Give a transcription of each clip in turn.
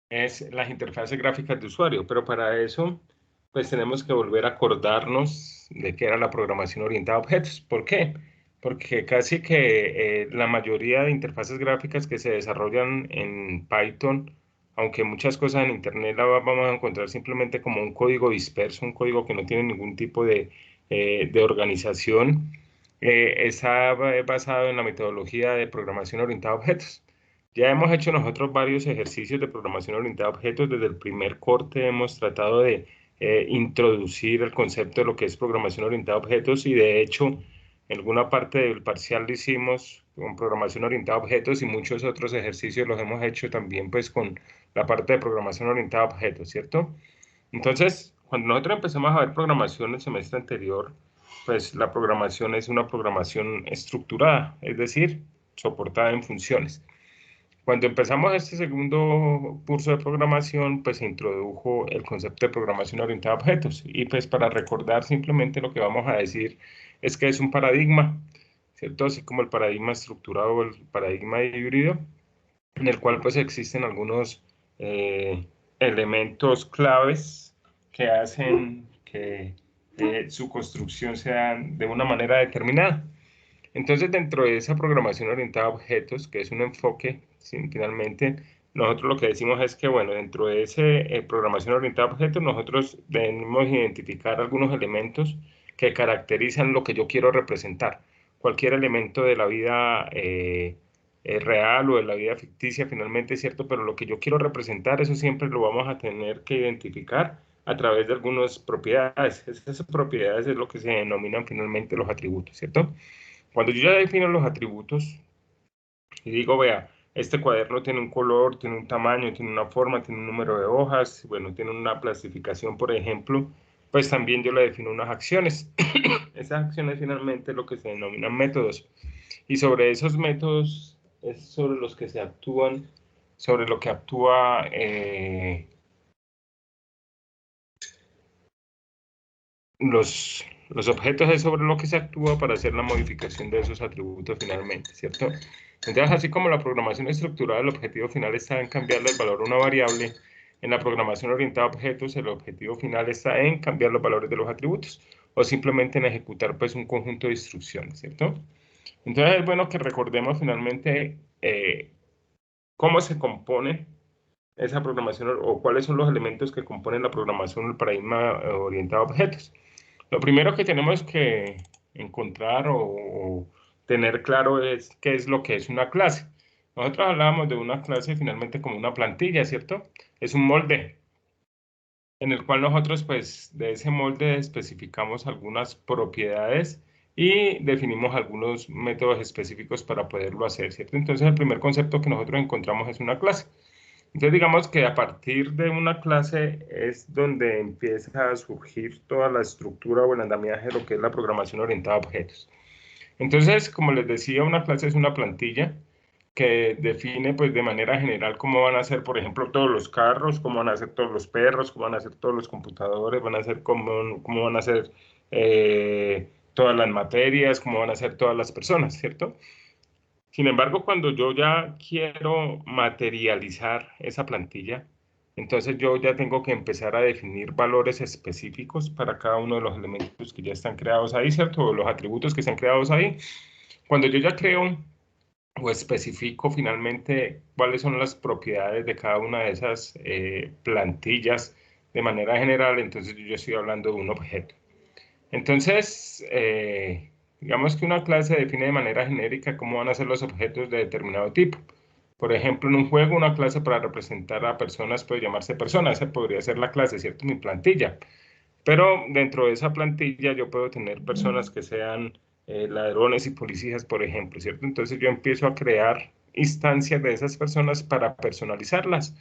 es las interfaces gráficas de usuario, pero para eso pues tenemos que volver a acordarnos de qué era la programación orientada a objetos. ¿Por qué? Porque casi que la mayoría de interfaces gráficas que se desarrollan en Python, aunque muchas cosas en Internet vamos a encontrar simplemente como un código disperso, un código que no tiene ningún tipo de organización, está basado en la metodología de programación orientada a objetos. Ya hemos hecho nosotros varios ejercicios de programación orientada a objetos. Desde el primer corte hemos tratado de introducir el concepto de lo que es programación orientada a objetos y de hecho en alguna parte del parcial lo hicimos con programación orientada a objetos y muchos otros ejercicios los hemos hecho también pues con la parte de programación orientada a objetos, ¿cierto? Entonces, cuando nosotros empezamos a ver programación el semestre anterior, pues la programación es una programación estructurada, es decir, soportada en funciones. Cuando empezamos este segundo curso de programación, pues se introdujo el concepto de programación orientada a objetos. Y pues para recordar simplemente lo que vamos a decir es que es un paradigma, ¿cierto? Así como el paradigma estructurado o el paradigma híbrido, en el cual pues existen algunos eh, elementos claves que hacen que su construcción sea de una manera determinada. Entonces, dentro de esa programación orientada a objetos, que es un enfoque, sí, finalmente, nosotros lo que decimos es que, bueno, dentro de esa programación orientada a objetos, nosotros debemos identificar algunos elementos que caracterizan lo que yo quiero representar. Cualquier elemento de la vida real o de la vida ficticia, finalmente es cierto, pero lo que yo quiero representar, eso siempre lo vamos a tener que identificar a través de algunas propiedades. Esas propiedades es lo que se denominan finalmente los atributos, ¿cierto? Cuando yo ya defino los atributos y digo, vea, este cuaderno tiene un color, tiene un tamaño, tiene una forma, tiene un número de hojas, bueno, tiene una clasificación, por ejemplo, pues también yo le defino unas acciones. Esas acciones finalmente es lo que se denominan métodos. Y sobre esos métodos es sobre los que se actúan, sobre lo que actúa los objetos es sobre lo que se actúa para hacer la modificación de esos atributos finalmente, ¿cierto? Entonces, así como la programación estructurada, el objetivo final está en cambiarle el valor a una variable, en la programación orientada a objetos, el objetivo final está en cambiar los valores de los atributos o simplemente en ejecutar pues un conjunto de instrucciones, ¿cierto? Entonces, es bueno que recordemos finalmente cómo se compone esa programación o cuáles son los elementos que componen la programación del paradigma orientado a objetos. Lo primero que tenemos que encontrar o tener claro es qué es lo que es una clase. Nosotros hablábamos de una clase finalmente como una plantilla, ¿cierto? Es un molde en el cual nosotros, pues, de ese molde especificamos algunas propiedades y definimos algunos métodos específicos para poderlo hacer, ¿cierto? Entonces, el primer concepto que nosotros encontramos es una clase. Entonces, digamos que a partir de una clase es donde empieza a surgir toda la estructura o el andamiaje de lo que es la programación orientada a objetos. Entonces, como les decía, una clase es una plantilla que define pues de manera general cómo van a ser, por ejemplo, todos los carros, cómo van a ser todos los perros, cómo van a ser todos los computadores, van a ser cómo van a ser todas las materias, cómo van a ser todas las personas, ¿cierto? Sin embargo, cuando yo ya quiero materializar esa plantilla, entonces yo ya tengo que empezar a definir valores específicos para cada uno de los elementos que ya están creados ahí, ¿cierto? O los atributos que están creados ahí. Cuando yo ya creo o especifico finalmente cuáles son las propiedades de cada una de esas plantillas de manera general, entonces yo ya estoy hablando de un objeto. Entonces, digamos que una clase define de manera genérica cómo van a ser los objetos de determinado tipo. Por ejemplo, en un juego, una clase para representar a personas puede llamarse persona. Esa podría ser la clase, ¿cierto? Mi plantilla. Pero dentro de esa plantilla yo puedo tener personas que sean ladrones y policías, por ejemplo, ¿cierto? Entonces yo empiezo a crear instancias de esas personas para personalizarlas.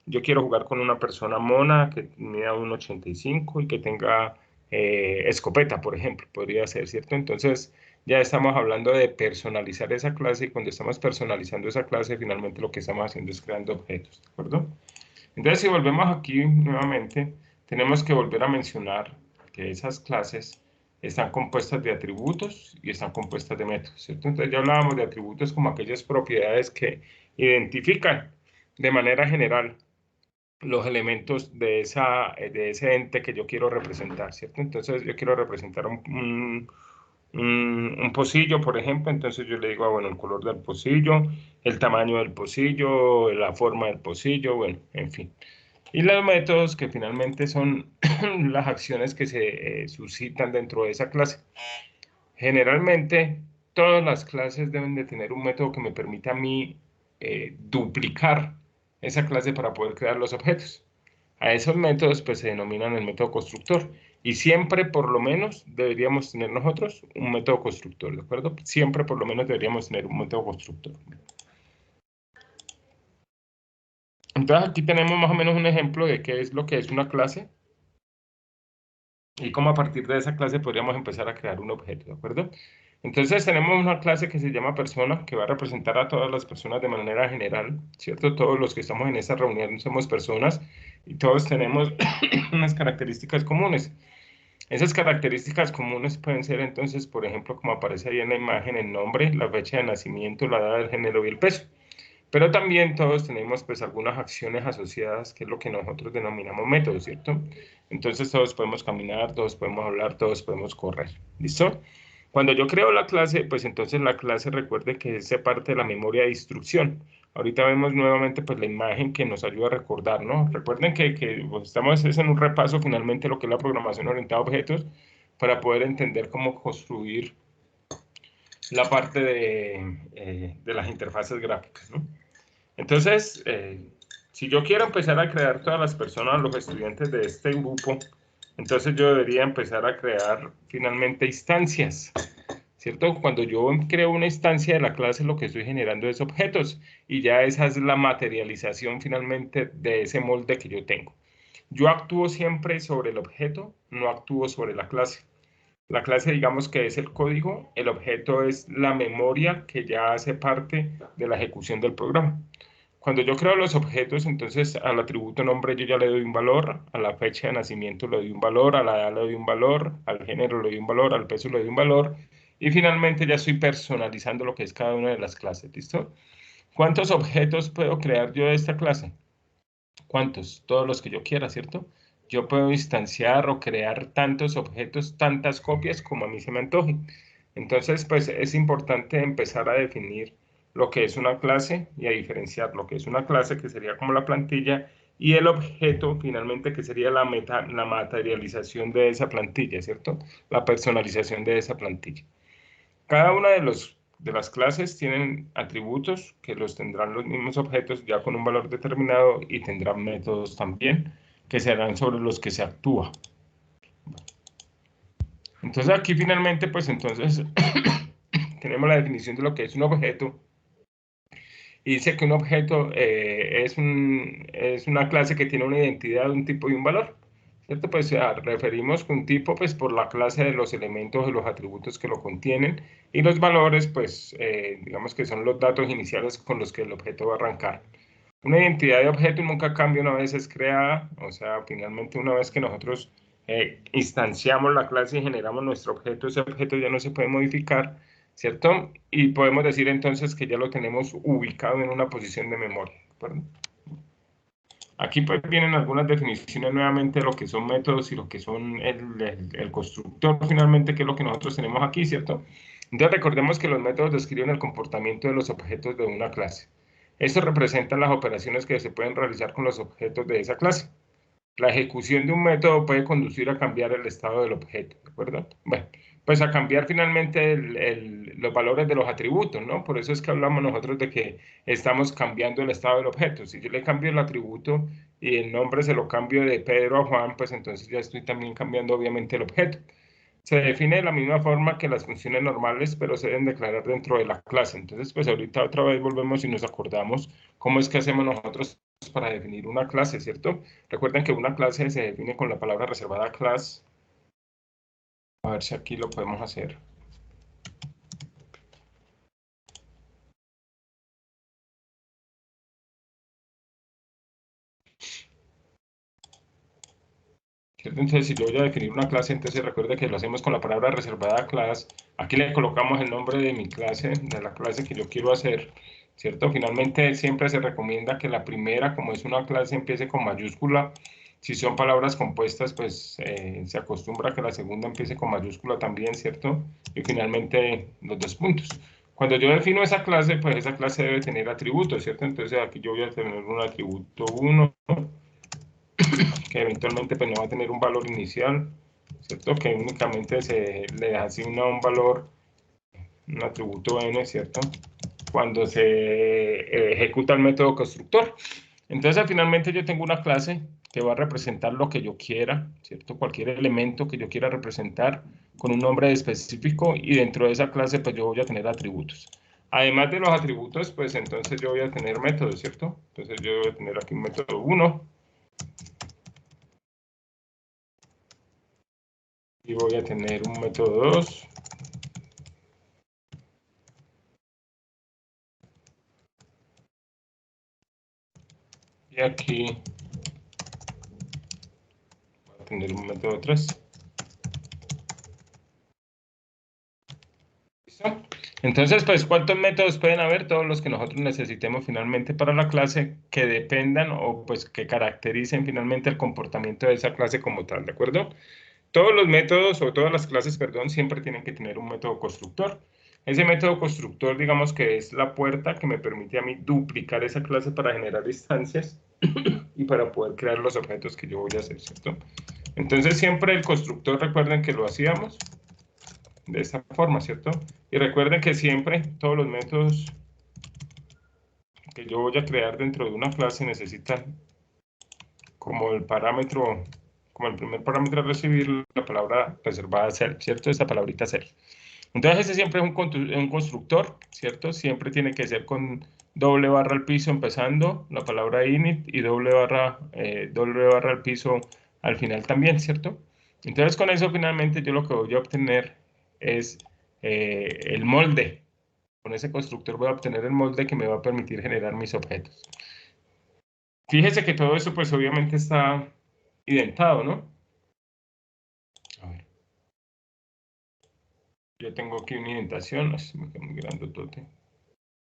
Yo quiero jugar con una persona mona que mida 1,85 y que tenga escopeta, por ejemplo, podría ser, ¿cierto? Entonces ya estamos hablando de personalizar esa clase y cuando estamos personalizando esa clase, finalmente lo que estamos haciendo es creando objetos, ¿de acuerdo? Entonces, si volvemos aquí nuevamente, tenemos que volver a mencionar que esas clases están compuestas de atributos y están compuestas de métodos, ¿cierto? Entonces ya hablábamos de atributos como aquellas propiedades que identifican de manera general los elementos de ese ente que yo quiero representar, ¿cierto? Entonces yo quiero representar un pocillo, por ejemplo, entonces yo le digo, bueno, el color del pocillo, el tamaño del pocillo, la forma del pocillo, bueno, en fin. Y los métodos que finalmente son las acciones que se suscitan dentro de esa clase. Generalmente, todas las clases deben de tener un método que me permita a mí duplicar esa clase para poder crear los objetos. A esos métodos pues se denominan el método constructor. Y siempre por lo menos deberíamos tener nosotros un método constructor, ¿de acuerdo? Siempre por lo menos deberíamos tener un método constructor. Entonces aquí tenemos más o menos un ejemplo de qué es lo que es una clase y cómo a partir de esa clase podríamos empezar a crear un objeto, ¿de acuerdo? Entonces tenemos una clase que se llama persona, que va a representar a todas las personas de manera general, ¿cierto? Todos los que estamos en esta reunión somos personas y todos tenemos unas características comunes. Esas características comunes pueden ser entonces, por ejemplo, como aparece ahí en la imagen, el nombre, la fecha de nacimiento, la edad, el género y el peso. Pero también todos tenemos pues algunas acciones asociadas, que es lo que nosotros denominamos métodos, ¿cierto? Entonces todos podemos caminar, todos podemos hablar, todos podemos correr. ¿Listo? Cuando yo creo la clase, pues entonces la clase recuerde que es parte de la memoria de instrucción. Ahorita vemos nuevamente pues la imagen que nos ayuda a recordar, ¿no? Recuerden que pues, estamos en un repaso finalmente de lo que es la programación orientada a objetos para poder entender cómo construir la parte de las interfaces gráficas, ¿no? Entonces, si yo quiero empezar a crear todas las personas, los estudiantes de este grupo, entonces yo debería empezar a crear finalmente instancias, ¿cierto? Cuando yo creo una instancia de la clase, lo que estoy generando es objetos y ya esa es la materialización finalmente de ese molde que yo tengo. Yo actúo siempre sobre el objeto, no actúo sobre la clase. La clase, digamos que es el código, el objeto es la memoria que ya hace parte de la ejecución del programa. Cuando yo creo los objetos, entonces al atributo nombre yo ya le doy un valor, a la fecha de nacimiento le doy un valor, a la edad le doy un valor, al género le doy un valor, al peso le doy un valor, y finalmente ya estoy personalizando lo que es cada una de las clases, ¿listo? ¿Cuántos objetos puedo crear yo de esta clase? ¿Cuántos? Todos los que yo quiera, ¿cierto? Yo puedo instanciar o crear tantos objetos, tantas copias como a mí se me antoje. Entonces, pues es importante empezar a definir lo que es una clase y a diferenciar lo que es una clase, que sería como la plantilla, y el objeto, finalmente, que sería la materialización de esa plantilla, ¿cierto? La personalización de esa plantilla. Cada una de las clases tienen atributos que los tendrán los mismos objetos ya con un valor determinado y tendrán métodos también que serán sobre los que se actúa. Entonces aquí finalmente pues entonces tenemos la definición de lo que es un objeto y dice que un objeto es una clase que tiene una identidad, un tipo y un valor. ¿Cierto? Pues referimos con tipo pues por la clase de los elementos y los atributos que lo contienen y los valores pues digamos que son los datos iniciales con los que el objeto va a arrancar. Una identidad de objeto nunca cambia una vez es creada, o sea, finalmente una vez que nosotros instanciamos la clase y generamos nuestro objeto, ese objeto ya no se puede modificar, ¿cierto? Y podemos decir entonces que ya lo tenemos ubicado en una posición de memoria, ¿de acuerdo? Aquí pues vienen algunas definiciones nuevamente de lo que son métodos y lo que son el constructor finalmente, que es lo que nosotros tenemos aquí, ¿cierto? Entonces recordemos que los métodos describen el comportamiento de los objetos de una clase. Esto representa las operaciones que se pueden realizar con los objetos de esa clase. La ejecución de un método puede conducir a cambiar el estado del objeto, ¿de acuerdo? Bueno, pues a cambiar finalmente los valores de los atributos, ¿no? Por eso es que hablamos nosotros de que estamos cambiando el estado del objeto. Si yo le cambio el atributo y el nombre se lo cambio de Pedro a Juan, pues entonces ya estoy también cambiando obviamente el objeto. Se define de la misma forma que las funciones normales, pero se deben declarar dentro de la clase. Entonces, pues ahorita otra vez volvemos y nos acordamos cómo es que hacemos nosotros para definir una clase, ¿cierto? Recuerden que una clase se define con la palabra reservada class. A ver si aquí lo podemos hacer. ¿Cierto? Entonces, si yo voy a definir una clase, entonces recuerde que lo hacemos con la palabra reservada class. Aquí le colocamos el nombre de mi clase, de la clase que yo quiero hacer, ¿cierto? Finalmente siempre se recomienda que la primera, como es una clase, empiece con mayúscula. Si son palabras compuestas, pues se acostumbra a que la segunda empiece con mayúscula también, ¿cierto? Y finalmente los dos puntos. Cuando yo defino esa clase, pues esa clase debe tener atributos, ¿cierto? Entonces aquí yo voy a tener un atributo 1, que eventualmente pues no va a tener un valor inicial, ¿cierto? Que únicamente se le asigna un valor, un atributo n, ¿cierto? Cuando se ejecuta el método constructor. Entonces, finalmente yo tengo una clase que va a representar lo que yo quiera, ¿cierto? Cualquier elemento que yo quiera representar con un nombre específico, y dentro de esa clase pues yo voy a tener atributos. Además de los atributos, pues entonces yo voy a tener métodos, ¿cierto? Entonces yo voy a tener aquí un método 1 y voy a tener un método 2. Y aquí voy a tener un método 3. ¿Listo? Entonces, pues, ¿cuántos métodos pueden haber? Todos los que nosotros necesitemos finalmente para la clase, que dependan o pues que caractericen finalmente el comportamiento de esa clase como tal, ¿de acuerdo? Todos los métodos o todas las clases, perdón, siempre tienen que tener un método constructor. Ese método constructor, digamos que es la puerta que me permite a mí duplicar esa clase para generar instancias y para poder crear los objetos que yo voy a hacer, ¿cierto? Entonces, siempre el constructor, recuerden que lo hacíamos de esta forma, ¿cierto? Y recuerden que siempre todos los métodos que yo voy a crear dentro de una clase necesitan como el parámetro, como el primer parámetro a recibir la palabra reservada self, ¿cierto? Esa palabrita self. Entonces ese siempre es un constructor, ¿cierto? Siempre tiene que ser con doble barra al piso empezando la palabra init y doble barra al piso al final también, ¿cierto? Entonces con eso finalmente yo lo que voy a obtener es el molde. Con ese constructor voy a obtener el molde que me va a permitir generar mis objetos. Fíjese que todo eso pues obviamente está identado, ¿no? A ver, yo tengo aquí una indentación, me queda muy grandotote.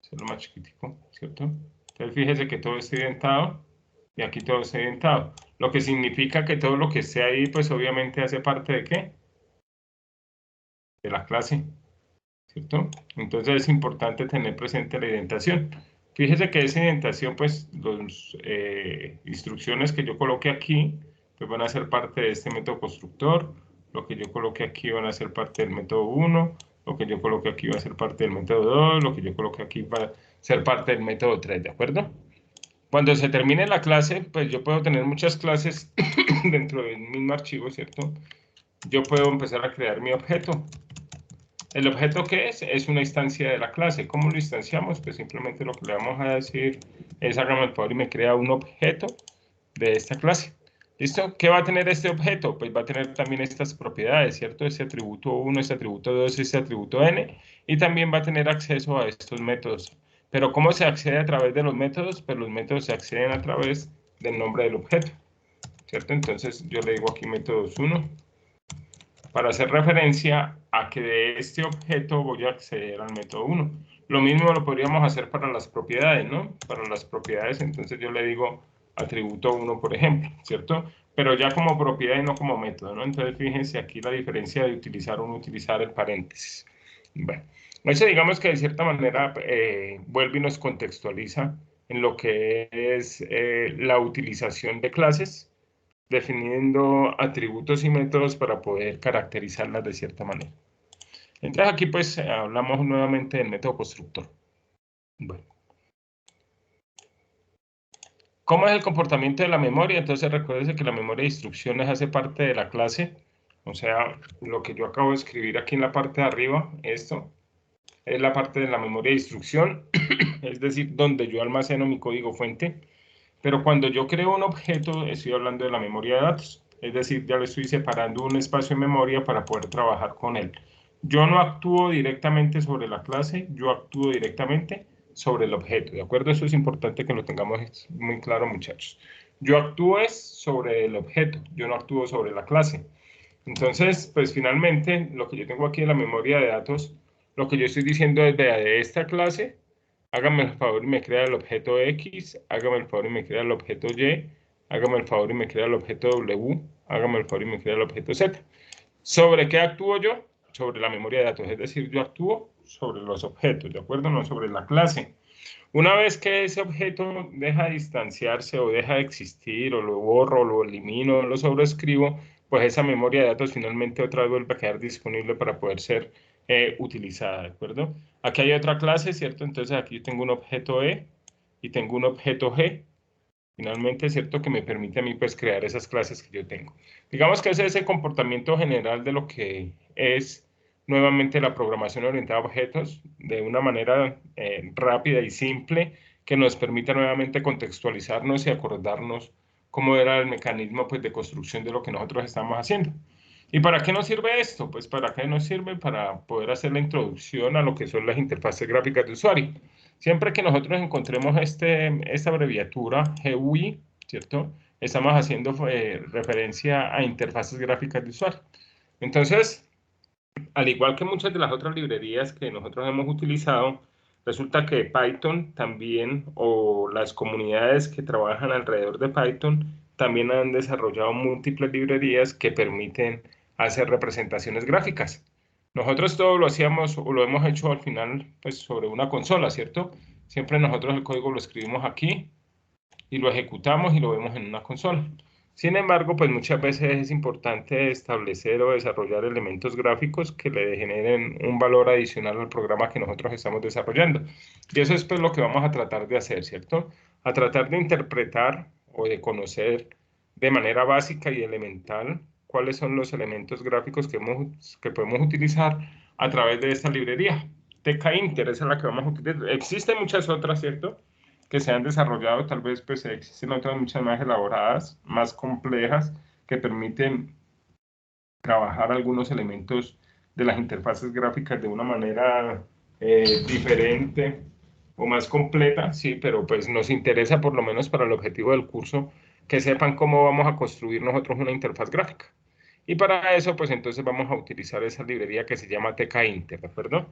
Hacerlo más chiquitico, ¿cierto? Entonces fíjese que todo está identado y aquí todo está identado. Lo que significa que todo lo que esté ahí, pues obviamente hace parte ¿de qué? De la clase, ¿cierto? Entonces es importante tener presente la indentación. Fíjese que esa indentación, pues las instrucciones que yo coloque aquí, pues van a ser parte de este método constructor. Lo que yo coloque aquí van a ser parte del método 1. Lo que yo coloque aquí va a ser parte del método 2. Lo que yo coloque aquí va a ser parte del método 3, ¿de acuerdo? Cuando se termine la clase, pues yo puedo tener muchas clases dentro del mismo archivo, ¿cierto? Yo puedo empezar a crear mi objeto. ¿El objeto qué es? Es una instancia de la clase. ¿Cómo lo instanciamos? Pues simplemente lo que le vamos a decir es hágame el favor y me crea un objeto de esta clase. ¿Listo? ¿Qué va a tener este objeto? Pues va a tener también estas propiedades, ¿cierto? Este atributo 1, este atributo 2, este atributo n, y también va a tener acceso a estos métodos. Pero ¿cómo se accede a través de los métodos? Pues los métodos se acceden a través del nombre del objeto, ¿cierto? Entonces yo le digo aquí métodos 1, para hacer referencia a que de este objeto voy a acceder al método 1. Lo mismo lo podríamos hacer para las propiedades, ¿no? Para las propiedades, entonces yo le digo atributo 1, por ejemplo, ¿cierto? Pero ya como propiedad y no como método, ¿no? Entonces fíjense aquí la diferencia de utilizar o no utilizar el paréntesis. Bueno, eso digamos que de cierta manera vuelve y nos contextualiza en lo que es la utilización de clases, definiendo atributos y métodos para poder caracterizarlas de cierta manera. Entonces aquí pues hablamos nuevamente del método constructor. Bueno, ¿cómo es el comportamiento de la memoria? Entonces recuérdense que la memoria de instrucciones hace parte de la clase. O sea, lo que yo acabo de escribir aquí en la parte de arriba, esto es la parte de la memoria de instrucción, es decir, donde yo almaceno mi código fuente. Pero cuando yo creo un objeto, estoy hablando de la memoria de datos. Es decir, ya le estoy separando un espacio de memoria para poder trabajar con él. Yo no actúo directamente sobre la clase, yo actúo directamente sobre el objeto. ¿De acuerdo? Eso es importante que lo tengamos muy claro, muchachos. Yo actúo es sobre el objeto, yo no actúo sobre la clase. Entonces, pues finalmente, lo que yo tengo aquí en la memoria de datos, lo que yo estoy diciendo es, vea, de esta clase, hágame el favor y me crea el objeto X, hágame el favor y me crea el objeto Y, hágame el favor y me crea el objeto W, hágame el favor y me crea el objeto Z. ¿Sobre qué actúo yo? Sobre la memoria de datos, es decir, yo actúo sobre los objetos, ¿de acuerdo? No sobre la clase. Una vez que ese objeto deja de distanciarse o deja de existir, o lo borro, o lo elimino, o lo sobreescribo, pues esa memoria de datos finalmente otra vez vuelve a quedar disponible para poder ser utilizada, ¿de acuerdo? Aquí hay otra clase, ¿cierto? Entonces aquí tengo un objeto E y tengo un objeto G. Finalmente, ¿cierto? Que me permite a mí pues crear esas clases que yo tengo. Digamos que ese es el comportamiento general de lo que es nuevamente la programación orientada a objetos de una manera rápida y simple que nos permita nuevamente contextualizarnos y acordarnos cómo era el mecanismo pues, de construcción de lo que nosotros estamos haciendo. ¿Y para qué nos sirve esto? Pues para qué nos sirve para poder hacer la introducción a lo que son las interfaces gráficas de usuario. Siempre que nosotros encontremos esta abreviatura GUI, ¿cierto? Estamos haciendo referencia a interfaces gráficas de usuario. Entonces, al igual que muchas de las otras librerías que nosotros hemos utilizado, resulta que Python también, o las comunidades que trabajan alrededor de Python, también han desarrollado múltiples librerías que permiten hacer representaciones gráficas. Nosotros todo lo hacíamos o lo hemos hecho al final pues sobre una consola, ¿cierto? Siempre nosotros el código lo escribimos aquí y lo ejecutamos y lo vemos en una consola. Sin embargo, pues muchas veces es importante establecer o desarrollar elementos gráficos que le generen un valor adicional al programa que nosotros estamos desarrollando. Y eso es pues lo que vamos a tratar de hacer, ¿cierto? A tratar de interpretar o de conocer de manera básica y elemental cuáles son los elementos gráficos que podemos utilizar a través de esta librería. TK-Inter, esa es la que vamos a utilizar. Existen muchas otras, ¿cierto? Que se han desarrollado, tal vez pues existen otras muchas más elaboradas, más complejas, que permiten trabajar algunos elementos de las interfaces gráficas de una manera diferente o más completa, sí, pero pues nos interesa por lo menos para el objetivo del curso que sepan cómo vamos a construir nosotros una interfaz gráfica. Y para eso, pues entonces vamos a utilizar esa librería que se llama TK-Inter, ¿de acuerdo?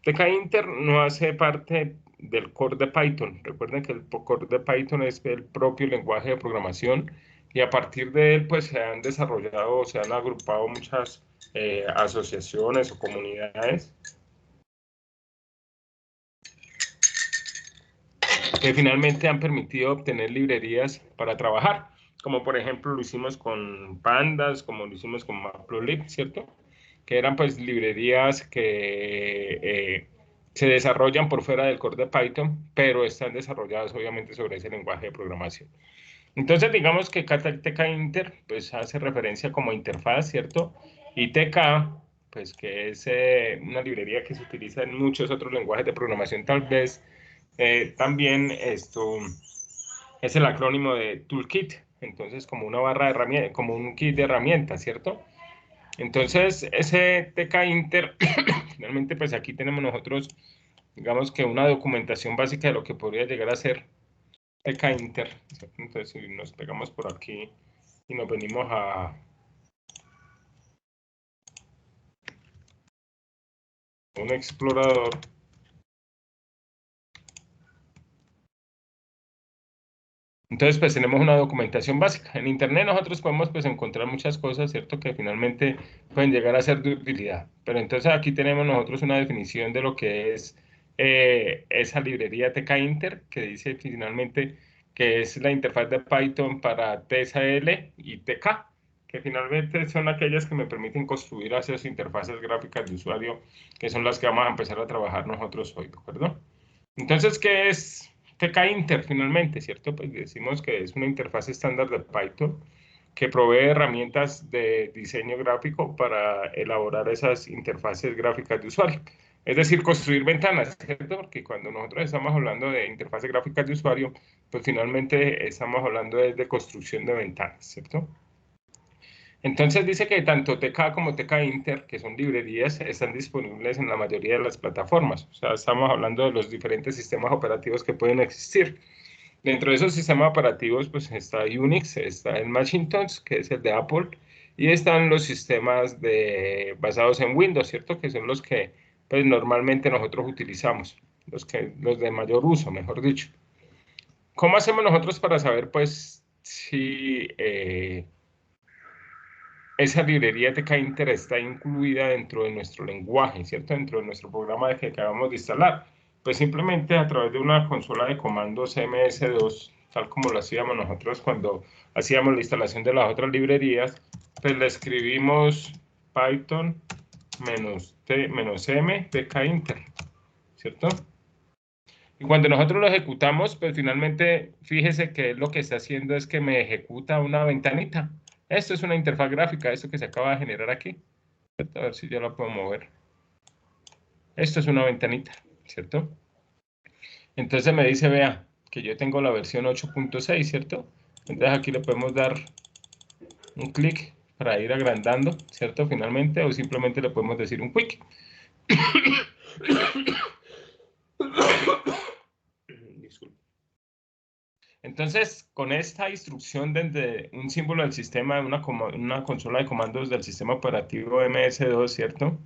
TK-Inter no hace parte del core de Python. Recuerden que el core de Python es el propio lenguaje de programación y a partir de él pues se han desarrollado, se han agrupado muchas asociaciones o comunidades que finalmente han permitido obtener librerías para trabajar, como por ejemplo lo hicimos con Pandas, como lo hicimos con Matplotlib, ¿cierto? Que eran pues librerías que se desarrollan por fuera del core de Python, pero están desarrolladas obviamente sobre ese lenguaje de programación. Entonces digamos que TK-Inter pues hace referencia como interfaz, ¿cierto? Y TK pues que es una librería que se utiliza en muchos otros lenguajes de programación, tal vez también esto es el acrónimo de Toolkit, entonces como una barra de herramientas, como un kit de herramientas, ¿cierto? Entonces ese TK-Inter, finalmente pues aquí tenemos nosotros, digamos que una documentación básica de lo que podría llegar a ser TK-Inter. Entonces si nos pegamos por aquí y nos venimos a un explorador, entonces, pues tenemos una documentación básica. En Internet nosotros podemos pues encontrar muchas cosas, ¿cierto? Que finalmente pueden llegar a ser de utilidad. Pero entonces aquí tenemos nosotros una definición de lo que es esa librería TK-Inter, que dice finalmente que es la interfaz de Python para TSL y TK, que finalmente son aquellas que me permiten construir esas interfaces gráficas de usuario, que son las que vamos a empezar a trabajar nosotros hoy, ¿de acuerdo? Entonces, ¿qué es TK-Inter finalmente, cierto? Pues decimos que es una interfaz estándar de Python que provee herramientas de diseño gráfico para elaborar esas interfaces gráficas de usuario. Es decir, construir ventanas, ¿cierto? Porque cuando nosotros estamos hablando de interfaces gráficas de usuario, pues finalmente estamos hablando de construcción de ventanas, ¿cierto? Entonces dice que tanto TK como TK-Inter, que son librerías, están disponibles en la mayoría de las plataformas. O sea, estamos hablando de los diferentes sistemas operativos que pueden existir. Dentro de esos sistemas operativos, pues está Unix, está el Macintosh, que es el de Apple, y están los sistemas basados en Windows, ¿cierto? Que son los que pues, normalmente nosotros utilizamos. los de mayor uso, mejor dicho. ¿Cómo hacemos nosotros para saber, pues, si esa librería de TK-Inter está incluida dentro de nuestro lenguaje, ¿cierto? Dentro de nuestro programa que acabamos de instalar? Pues simplemente a través de una consola de comandos MS2, tal como lo hacíamos nosotros cuando hacíamos la instalación de las otras librerías, pues le escribimos Python -m TK-Inter, ¿cierto? Y cuando nosotros lo ejecutamos, pues finalmente, fíjese que lo que está haciendo es que me ejecuta una ventanita. Esto es una interfaz gráfica, esto que se acaba de generar aquí. ¿Cierto? A ver si yo la puedo mover. Esto es una ventanita, ¿cierto? Entonces me dice, vea, que yo tengo la versión 8.6, ¿cierto? Entonces aquí le podemos dar un clic para ir agrandando, ¿cierto? Finalmente, o simplemente le podemos decir un quick. Disculpe. Entonces, con esta instrucción desde un símbolo del sistema, una consola de comandos del sistema operativo MS2, ¿cierto?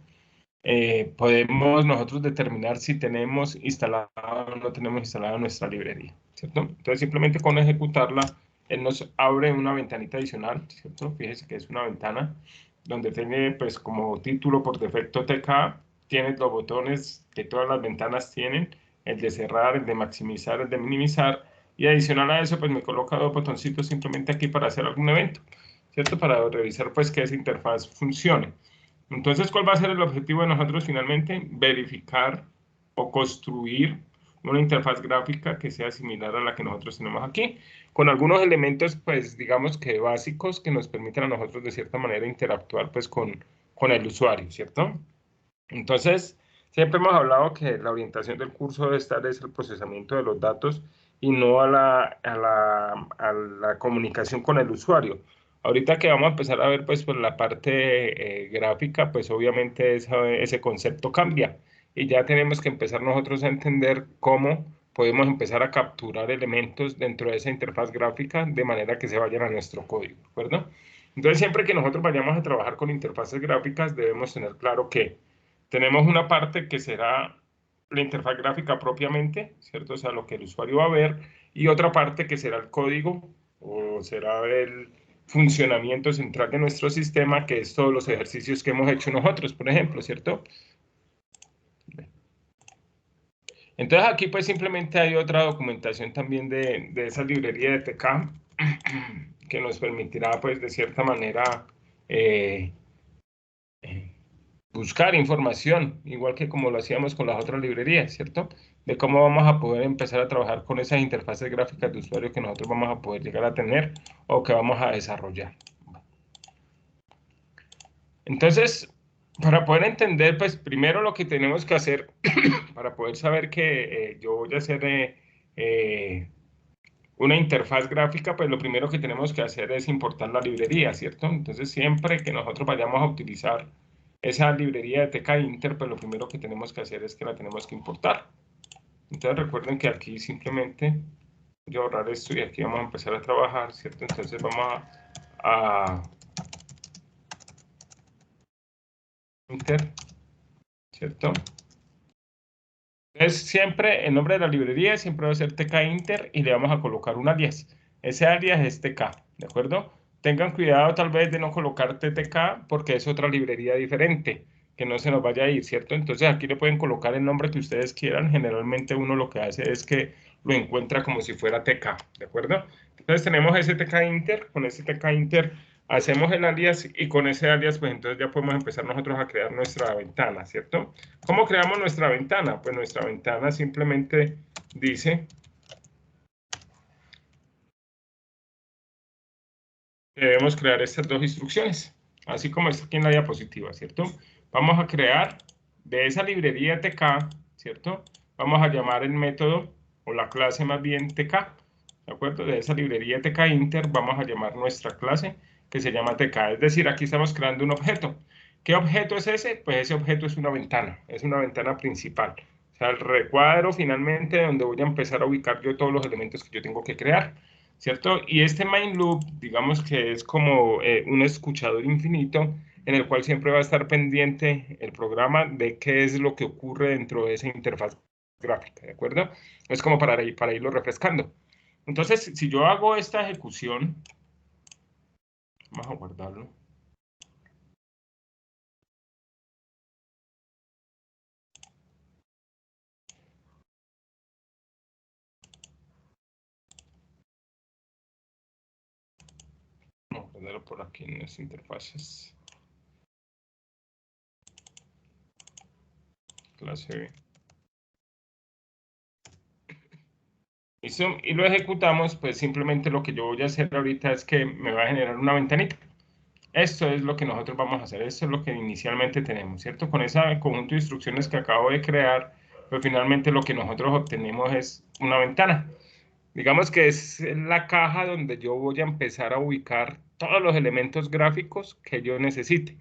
Podemos nosotros determinar si tenemos instalado o no tenemos instalada nuestra librería, ¿cierto? Entonces, simplemente con ejecutarla, él nos abre una ventanita adicional, ¿cierto? Fíjese que es una ventana donde tiene, pues, como título por defecto TK, tiene los botones que todas las ventanas tienen, el de cerrar, el de maximizar, el de minimizar, y adicional a eso, pues me coloca dos botoncitos simplemente aquí para hacer algún evento, ¿cierto? Para revisar, pues, que esa interfaz funcione. Entonces, ¿cuál va a ser el objetivo de nosotros finalmente? Verificar o construir una interfaz gráfica que sea similar a la que nosotros tenemos aquí, con algunos elementos, pues, digamos que básicos que nos permitan a nosotros de cierta manera interactuar, pues, con el usuario, ¿cierto? Entonces, siempre hemos hablado que la orientación del curso debe estar es el procesamiento de los datos y no a la comunicación con el usuario. Ahorita que vamos a empezar a ver pues la parte gráfica, pues obviamente ese concepto cambia y ya tenemos que empezar nosotros a entender cómo podemos empezar a capturar elementos dentro de esa interfaz gráfica de manera que se vayan a nuestro código, ¿de acuerdo? Entonces, siempre que nosotros vayamos a trabajar con interfaces gráficas, debemos tener claro que tenemos una parte que será la interfaz gráfica propiamente, ¿cierto? O sea, lo que el usuario va a ver, y otra parte que será el código o será el funcionamiento central de nuestro sistema, que es todos los ejercicios que hemos hecho nosotros, por ejemplo, ¿cierto? Entonces aquí pues simplemente hay otra documentación también de esa librería de TK que nos permitirá pues de cierta manera eh, buscar información, igual que como lo hacíamos con las otras librerías, ¿cierto? De cómo vamos a poder empezar a trabajar con esas interfaces gráficas de usuario que nosotros vamos a poder llegar a tener o que vamos a desarrollar. Entonces, para poder entender, pues primero lo que tenemos que hacer, para poder saber que yo voy a hacer una interfaz gráfica, pues lo primero que tenemos que hacer es importar la librería, ¿cierto? Entonces, siempre que nosotros vayamos a utilizar esa librería de TK-Inter, pues lo primero que tenemos que hacer es que la tenemos que importar. Entonces, recuerden que aquí simplemente voy a borrar esto y aquí vamos a empezar a trabajar, ¿cierto? Entonces, vamos a Inter, ¿cierto? Entonces, siempre el nombre de la librería siempre va a ser TK-Inter y le vamos a colocar un alias. Ese alias es TK, ¿de acuerdo? Tengan cuidado tal vez de no colocar TTK porque es otra librería diferente, que no se nos vaya a ir, ¿cierto? Entonces aquí le pueden colocar el nombre que ustedes quieran. Generalmente uno lo que hace es que lo encuentra como si fuera TK, ¿de acuerdo? Entonces tenemos ese TK-Inter, con ese TK-Inter hacemos el alias y con ese alias pues entonces ya podemos empezar nosotros a crear nuestra ventana, ¿cierto? ¿Cómo creamos nuestra ventana? Pues nuestra ventana simplemente dice que debemos crear estas dos instrucciones, así como está aquí en la diapositiva, ¿cierto? Vamos a crear de esa librería TK, ¿cierto? Vamos a llamar el método o la clase más bien TK, ¿de acuerdo? De esa librería TK-Inter vamos a llamar nuestra clase que se llama TK, es decir, aquí estamos creando un objeto. ¿Qué objeto es ese? Pues ese objeto es una ventana principal. O sea, el recuadro finalmente donde voy a empezar a ubicar yo todos los elementos que yo tengo que crear, ¿cierto? Y este main loop, digamos que es como un escuchador infinito en el cual siempre va a estar pendiente el programa de qué es lo que ocurre dentro de esa interfaz gráfica, ¿de acuerdo? Es como para irlo refrescando. Entonces, si yo hago esta ejecución, vamos a guardarlo. Vamos a guardarlo por aquí en las interfaces. Clase B. ¿Listo? Y lo ejecutamos, pues simplemente lo que yo voy a hacer ahorita es que me va a generar una ventanita. Esto es lo que nosotros vamos a hacer, esto es lo que inicialmente tenemos, ¿cierto? Con ese conjunto de instrucciones que acabo de crear, pues finalmente lo que nosotros obtenemos es una ventana. Digamos que es la caja donde yo voy a empezar a ubicar todos los elementos gráficos que yo necesite.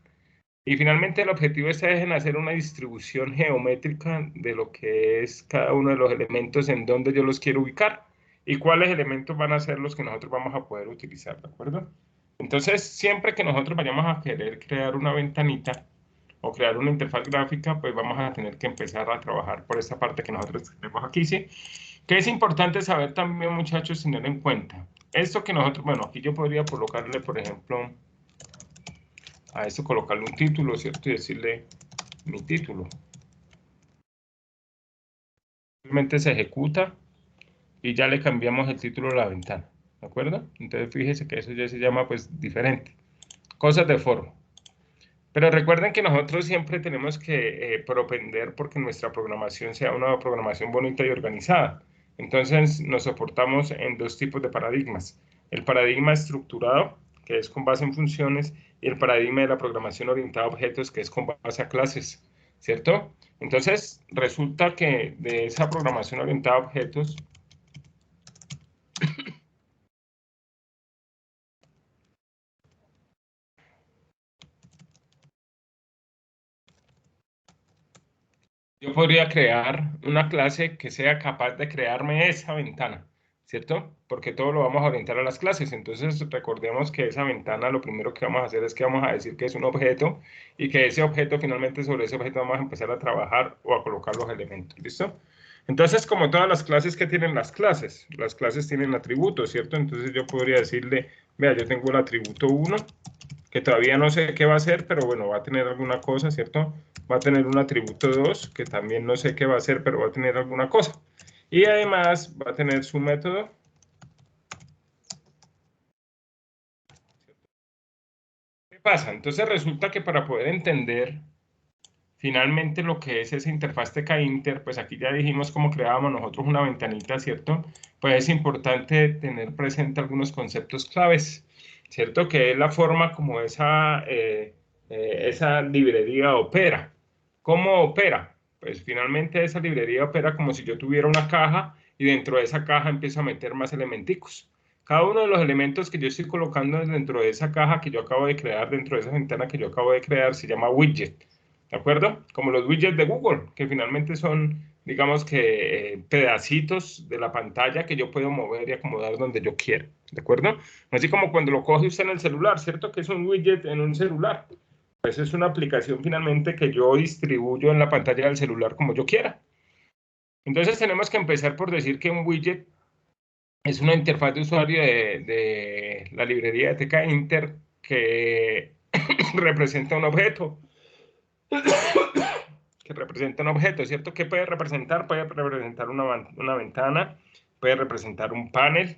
Y finalmente el objetivo es en hacer una distribución geométrica de lo que es cada uno de los elementos en donde yo los quiero ubicar y cuáles elementos van a ser los que nosotros vamos a poder utilizar, ¿de acuerdo? Entonces, siempre que nosotros vayamos a querer crear una ventanita o crear una interfaz gráfica, pues vamos a tener que empezar a trabajar por esta parte que nosotros tenemos aquí, ¿sí? Que es importante saber también, muchachos, tener en cuenta. Esto que nosotros, bueno, aquí yo podría colocarle, por ejemplo, a esto colocarle un título, ¿cierto? Y decirle mi título. Simplemente se ejecuta y ya le cambiamos el título a la ventana, ¿de acuerdo? Entonces fíjese que eso ya se llama pues diferente. Cosas de forma. Pero recuerden que nosotros siempre tenemos que propender porque nuestra programación sea una programación bonita y organizada. Entonces nos soportamos en dos tipos de paradigmas. El paradigma estructurado, que es con base en funciones, y el paradigma de la programación orientada a objetos, que es con base a clases, ¿cierto? Entonces resulta que de esa programación orientada a objetos, yo podría crear una clase que sea capaz de crearme esa ventana, ¿cierto? Porque todo lo vamos a orientar a las clases. Entonces, recordemos que esa ventana lo primero que vamos a hacer es que vamos a decir que es un objeto y que ese objeto, finalmente, sobre ese objeto vamos a empezar a trabajar o a colocar los elementos, ¿listo? Entonces, como todas las clases que tienen las clases tienen atributos, ¿cierto? Entonces, yo podría decirle, vea, yo tengo el atributo 1 que todavía no sé qué va a hacer, pero bueno, va a tener alguna cosa, ¿cierto? Va a tener un atributo 2, que también no sé qué va a hacer, pero va a tener alguna cosa. Y además va a tener su método. ¿Qué pasa? Entonces resulta que para poder entender finalmente lo que es esa interfaz TK-Inter, pues aquí ya dijimos cómo creábamos nosotros una ventanita, ¿cierto? Pues es importante tener presente algunos conceptos claves, ¿cierto? Que es la forma como esa librería opera. ¿Cómo opera? Pues finalmente esa librería opera como si yo tuviera una caja y dentro de esa caja empiezo a meter más elementicos. Cada uno de los elementos que yo estoy colocando dentro de esa caja que yo acabo de crear, dentro de esa ventana que yo acabo de crear, se llama widget. ¿De acuerdo? Como los widgets de Google, que finalmente son, digamos que, pedacitos de la pantalla que yo puedo mover y acomodar donde yo quiera. ¿De acuerdo? Así como cuando lo coge usted en el celular, ¿cierto? Que es un widget en un celular. Pues es una aplicación finalmente que yo distribuyo en la pantalla del celular como yo quiera. Entonces tenemos que empezar por decir que un widget es una interfaz de usuario de la librería de TK-Inter que representa un objeto que representa un objeto, ¿cierto? ¿Qué puede representar? Puede representar una ventana, puede representar un panel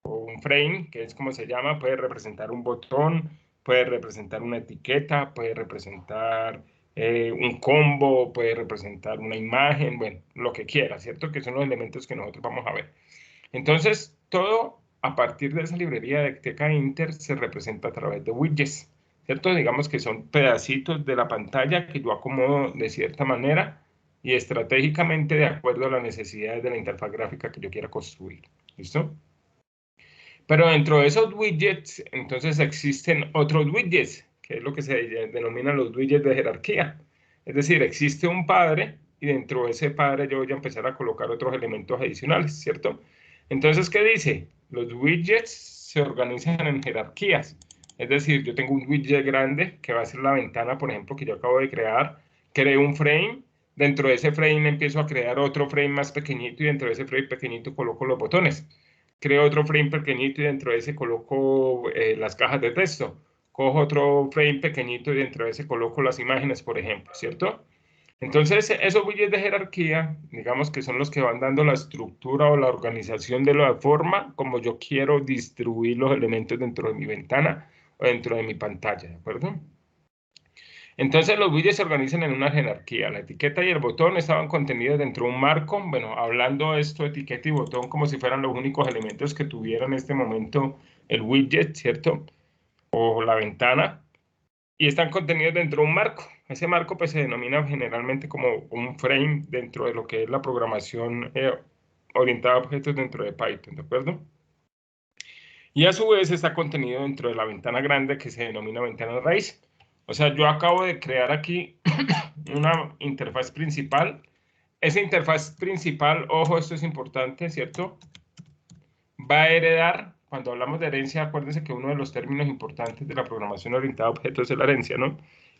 o un frame, que es como se llama, puede representar un botón, puede representar una etiqueta, puede representar un combo, puede representar una imagen, bueno, lo que quiera, ¿cierto? Que son los elementos que nosotros vamos a ver. Entonces, todo a partir de esa librería de TK-Inter se representa a través de widgets. ¿Cierto? Digamos que son pedacitos de la pantalla que yo acomodo de cierta manera y estratégicamente de acuerdo a las necesidades de la interfaz gráfica que yo quiera construir. ¿Listo? Pero dentro de esos widgets, entonces existen otros widgets, que es lo que se denominan los widgets de jerarquía. Es decir, existe un padre y dentro de ese padre yo voy a empezar a colocar otros elementos adicionales, ¿cierto? Entonces, ¿qué dice? Los widgets se organizan en jerarquías. Es decir, yo tengo un widget grande que va a ser la ventana, por ejemplo, que yo acabo de crear. Creo un frame. dentro de ese frame empiezo a crear otro frame más pequeñito y dentro de ese frame pequeñito coloco los botones. Creo otro frame pequeñito y dentro de ese coloco las cajas de texto. Cojo otro frame pequeñito y dentro de ese coloco las imágenes, por ejemplo, ¿cierto? Entonces, esos widgets de jerarquía, digamos que son los que van dando la estructura o la organización de la forma como yo quiero distribuir los elementos dentro de mi ventana o dentro de mi pantalla, ¿de acuerdo? Entonces, los widgets se organizan en una jerarquía. La etiqueta y el botón estaban contenidos dentro de un marco. Bueno, hablando esto, etiqueta y botón como si fueran los únicos elementos que tuviera en este momento el widget, ¿cierto? O la ventana. Y están contenidos dentro de un marco. Ese marco pues se denomina generalmente como un frame dentro de lo que es la programación orientada a objetos dentro de Python, ¿de acuerdo? Y a su vez está contenido dentro de la ventana grande que se denomina ventana raíz. O sea, yo acabo de crear aquí una interfaz principal. Esa interfaz principal, ojo, esto es importante, ¿cierto? Va a heredar, cuando hablamos de herencia, acuérdense que uno de los términos importantes de la programación orientada a objetos es la herencia, ¿no?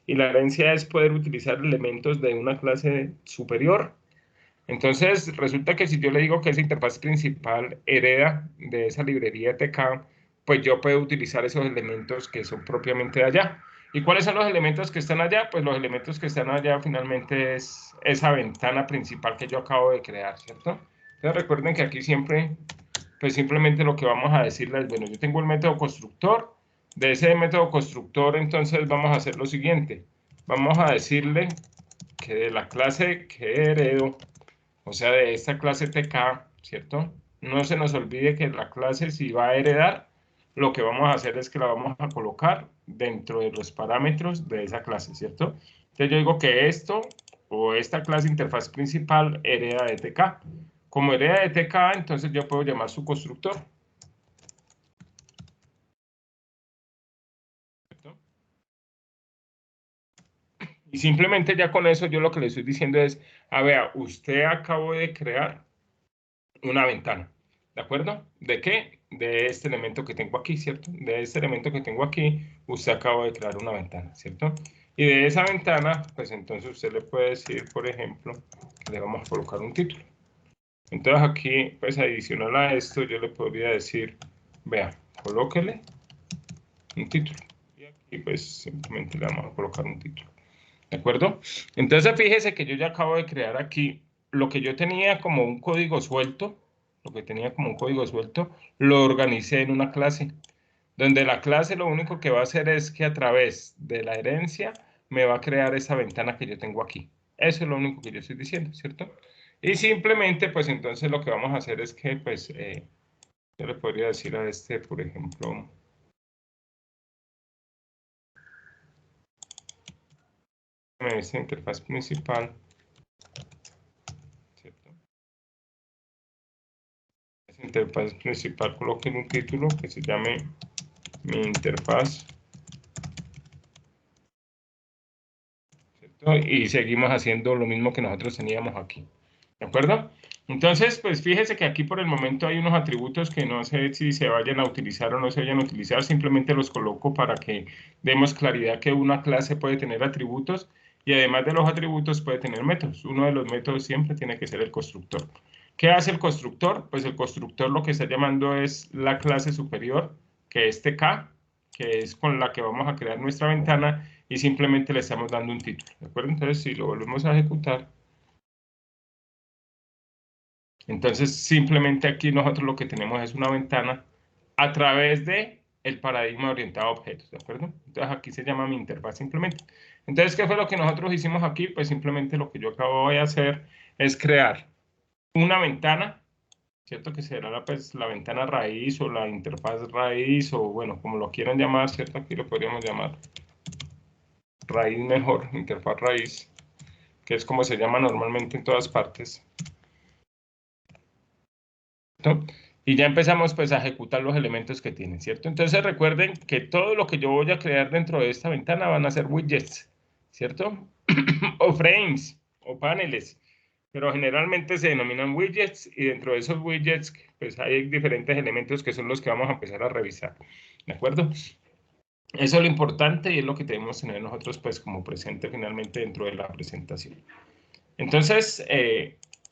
Y la herencia es poder utilizar elementos de una clase superior. Entonces, resulta que si yo le digo que esa interfaz principal hereda de esa librería TK, pues yo puedo utilizar esos elementos que son propiamente de allá. ¿Y cuáles son los elementos que están allá? Pues los elementos que están allá finalmente es esa ventana principal que yo acabo de crear, ¿cierto? Entonces recuerden que aquí siempre pues simplemente lo que vamos a decirle es, bueno, yo tengo el método constructor, de ese método constructor entonces vamos a hacer lo siguiente, vamos a decirle que de la clase que heredo, o sea, de esta clase TK, ¿cierto? No se nos olvide que la clase si va a heredar, lo que vamos a hacer es que la vamos a colocar dentro de los parámetros de esa clase, ¿cierto? Entonces yo digo que esto o esta clase interfaz principal hereda de TK. Como hereda de TK, entonces yo puedo llamar su constructor. ¿Cierto? Y simplemente ya con eso yo lo que le estoy diciendo es, a ver, usted acabó de crear una ventana, ¿de acuerdo? ¿De qué? De este elemento que tengo aquí, ¿cierto? De este elemento que tengo aquí, usted acaba de crear una ventana, ¿cierto? Y de esa ventana, pues entonces usted le puede decir, por ejemplo, que le vamos a colocar un título. Entonces aquí, pues adicional a esto, yo le podría decir, vea, colóquele un título. Y aquí pues simplemente le vamos a colocar un título. ¿De acuerdo? Entonces fíjese que yo ya acabo de crear aquí lo que yo tenía como un código suelto, lo organicé en una clase, donde la clase lo único que va a hacer es que a través de la herencia me va a crear esa ventana que yo tengo aquí. Eso es lo único que yo estoy diciendo, ¿cierto? Y simplemente, pues entonces lo que vamos a hacer es que, pues, yo le podría decir a este, por ejemplo, esta interfaz principal, ¿cierto? Esta interfaz principal coloque un título que se llame mi interfaz, ¿cierto? Y seguimos haciendo lo mismo que nosotros teníamos aquí, ¿de acuerdo? Entonces, pues fíjese que aquí por el momento hay unos atributos que no sé si se vayan a utilizar o no se vayan a utilizar, simplemente los coloco para que demos claridad que una clase puede tener atributos y además de los atributos puede tener métodos. Uno de los métodos siempre tiene que ser el constructor. ¿Qué hace el constructor? Pues el constructor lo que está llamando es la clase superior, que es TK, que es con la que vamos a crear nuestra ventana y simplemente le estamos dando un título, ¿de acuerdo? Entonces, si lo volvemos a ejecutar, entonces simplemente aquí nosotros lo que tenemos es una ventana a través de el paradigma orientado a objetos, ¿de acuerdo? Entonces aquí se llama mi interfaz simplemente. Entonces, ¿qué fue lo que nosotros hicimos aquí? Pues simplemente lo que yo acabo de hacer es crear una ventana, ¿cierto? Que será pues, la ventana raíz o la interfaz raíz o bueno, como lo quieran llamar, ¿cierto? Aquí lo podríamos llamar raíz mejor, interfaz raíz, que es como se llama normalmente en todas partes, ¿cierto? Y ya empezamos pues a ejecutar los elementos que tienen, ¿cierto? Entonces recuerden que todo lo que yo voy a crear dentro de esta ventana van a ser widgets, ¿cierto? O frames o paneles, pero generalmente se denominan widgets y dentro de esos widgets pues hay diferentes elementos que son los que vamos a empezar a revisar, ¿de acuerdo? Eso es lo importante y es lo que debemos tener nosotros pues como presente finalmente dentro de la presentación. Entonces,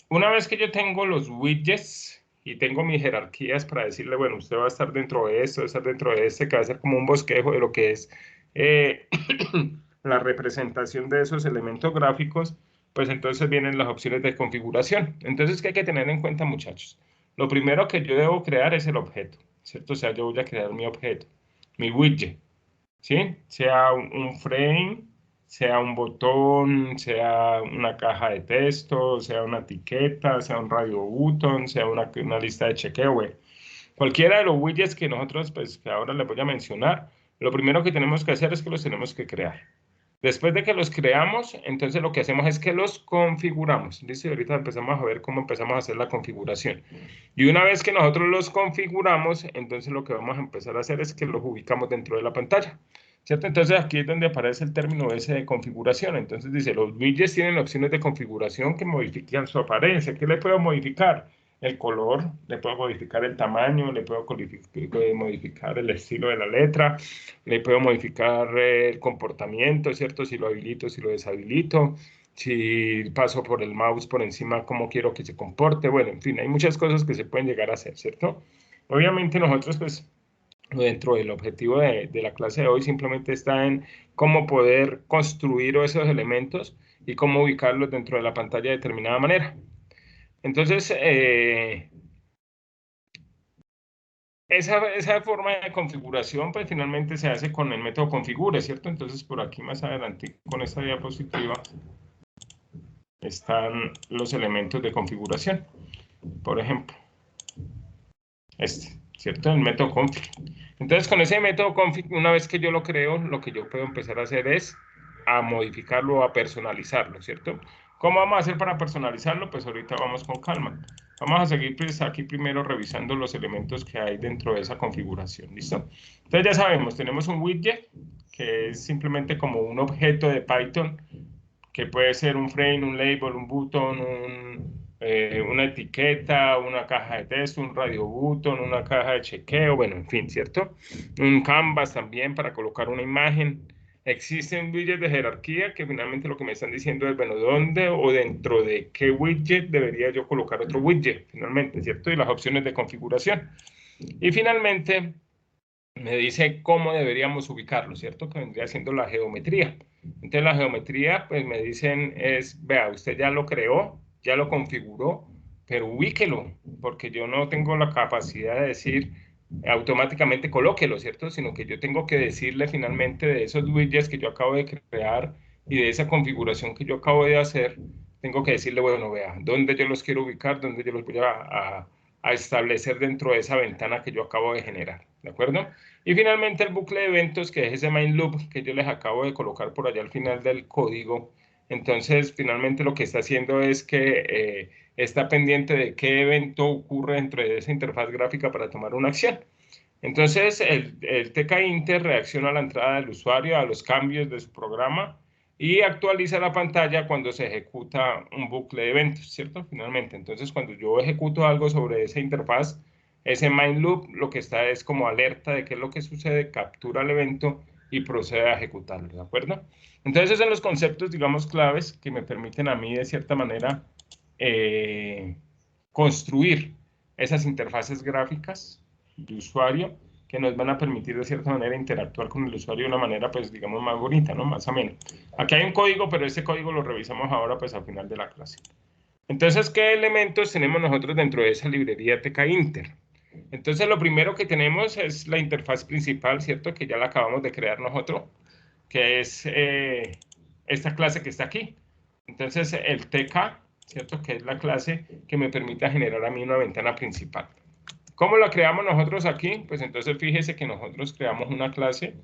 una vez que yo tengo los widgets y tengo mis jerarquías para decirle, bueno, usted va a estar dentro de esto, va a estar dentro de este, que va a ser como un bosquejo de lo que es la representación de esos elementos gráficos, pues entonces vienen las opciones de configuración. Entonces, ¿qué hay que tener en cuenta, muchachos? Lo primero que yo debo crear es el objeto, ¿cierto? O sea, yo voy a crear mi objeto, mi widget, ¿sí? Sea un frame, sea un botón, sea una caja de texto, sea una etiqueta, sea un radio button, sea una lista de chequeo, bueno. Cualquiera de los widgets que nosotros, pues, que ahora les voy a mencionar, lo primero que tenemos que hacer es que los tenemos que crear. Después de que los creamos, entonces lo que hacemos es que los configuramos. Listo, y ahorita empezamos a ver cómo empezamos a hacer la configuración. Y una vez que nosotros los configuramos, entonces lo que vamos a empezar a hacer es que los ubicamos dentro de la pantalla. ¿Cierto? Entonces aquí es donde aparece el término ese de configuración. Entonces dice, los widgets tienen opciones de configuración que modifican su apariencia. ¿Qué le puedo modificar? El color, le puedo modificar el tamaño, le puedo modificar el estilo de la letra, le puedo modificar el comportamiento, ¿cierto? Si lo habilito, si lo deshabilito, si paso por el mouse por encima, cómo quiero que se comporte. Bueno, en fin, hay muchas cosas que se pueden llegar a hacer, ¿cierto? Obviamente nosotros, pues, dentro del objetivo de la clase de hoy simplemente está en cómo poder construir esos elementos y cómo ubicarlos dentro de la pantalla de determinada manera. Entonces, esa forma de configuración, pues finalmente se hace con el método configure, ¿cierto? Entonces, por aquí más adelante, con esta diapositiva, están los elementos de configuración. Por ejemplo, ¿cierto? El método config. Entonces, con ese método config, una vez que yo lo creo, lo que yo puedo empezar a hacer es a modificarlo, a personalizarlo, ¿cierto? ¿Cómo vamos a hacer para personalizarlo? Pues ahorita vamos con calma. Vamos a seguir pues, aquí primero revisando los elementos que hay dentro de esa configuración, ¿listo? Entonces ya sabemos, tenemos un widget, que es simplemente como un objeto de Python, que puede ser un frame, un label, un button, una etiqueta, una caja de texto, un radio button, una caja de chequeo, bueno, en fin, ¿cierto? Un canvas también para colocar una imagen. Existen widgets de jerarquía que finalmente lo que me están diciendo es, bueno, ¿dónde o dentro de qué widget debería yo colocar otro widget, finalmente, ¿cierto? Y las opciones de configuración. Y finalmente me dice cómo deberíamos ubicarlo, ¿cierto? Que vendría siendo la geometría. Entonces la geometría, pues me dicen es, vea, usted ya lo creó, ya lo configuró, pero ubíquelo, porque yo no tengo la capacidad de decir automáticamente colóquelo, ¿cierto? Sino que yo tengo que decirle finalmente de esos widgets que yo acabo de crear y de esa configuración que yo acabo de hacer, tengo que decirle, bueno, vea, dónde yo los quiero ubicar, dónde yo los voy a establecer dentro de esa ventana que yo acabo de generar, ¿de acuerdo? Y finalmente el bucle de eventos, que es ese main loop que yo les acabo de colocar por allá al final del código. Entonces, finalmente lo que está haciendo es que está pendiente de qué evento ocurre dentro de esa interfaz gráfica para tomar una acción. Entonces, el TK Inter reacciona a la entrada del usuario, a los cambios de su programa y actualiza la pantalla cuando se ejecuta un bucle de eventos, ¿cierto? Finalmente, entonces cuando yo ejecuto algo sobre esa interfaz, ese main loop lo que está es como alerta de qué es lo que sucede, captura el evento y procede a ejecutarlo, ¿de acuerdo? Entonces, esos son los conceptos, digamos, claves que me permiten a mí, de cierta manera, eh, construir esas interfaces gráficas de usuario que nos van a permitir de cierta manera interactuar con el usuario de una manera, pues, digamos, más bonita, ¿no? Más amena. Aquí hay un código, pero este código lo revisamos ahora, pues, al final de la clase. Entonces, ¿qué elementos tenemos nosotros dentro de esa librería TK-Inter? Entonces, lo primero que tenemos es la interfaz principal, ¿cierto? Que ya la acabamos de crear nosotros, que es esta clase que está aquí. Entonces, el TK, ¿cierto? Que es la clase que me permite generar a mí una ventana principal. ¿Cómo la creamos nosotros aquí? Pues entonces fíjese que nosotros creamos una clase,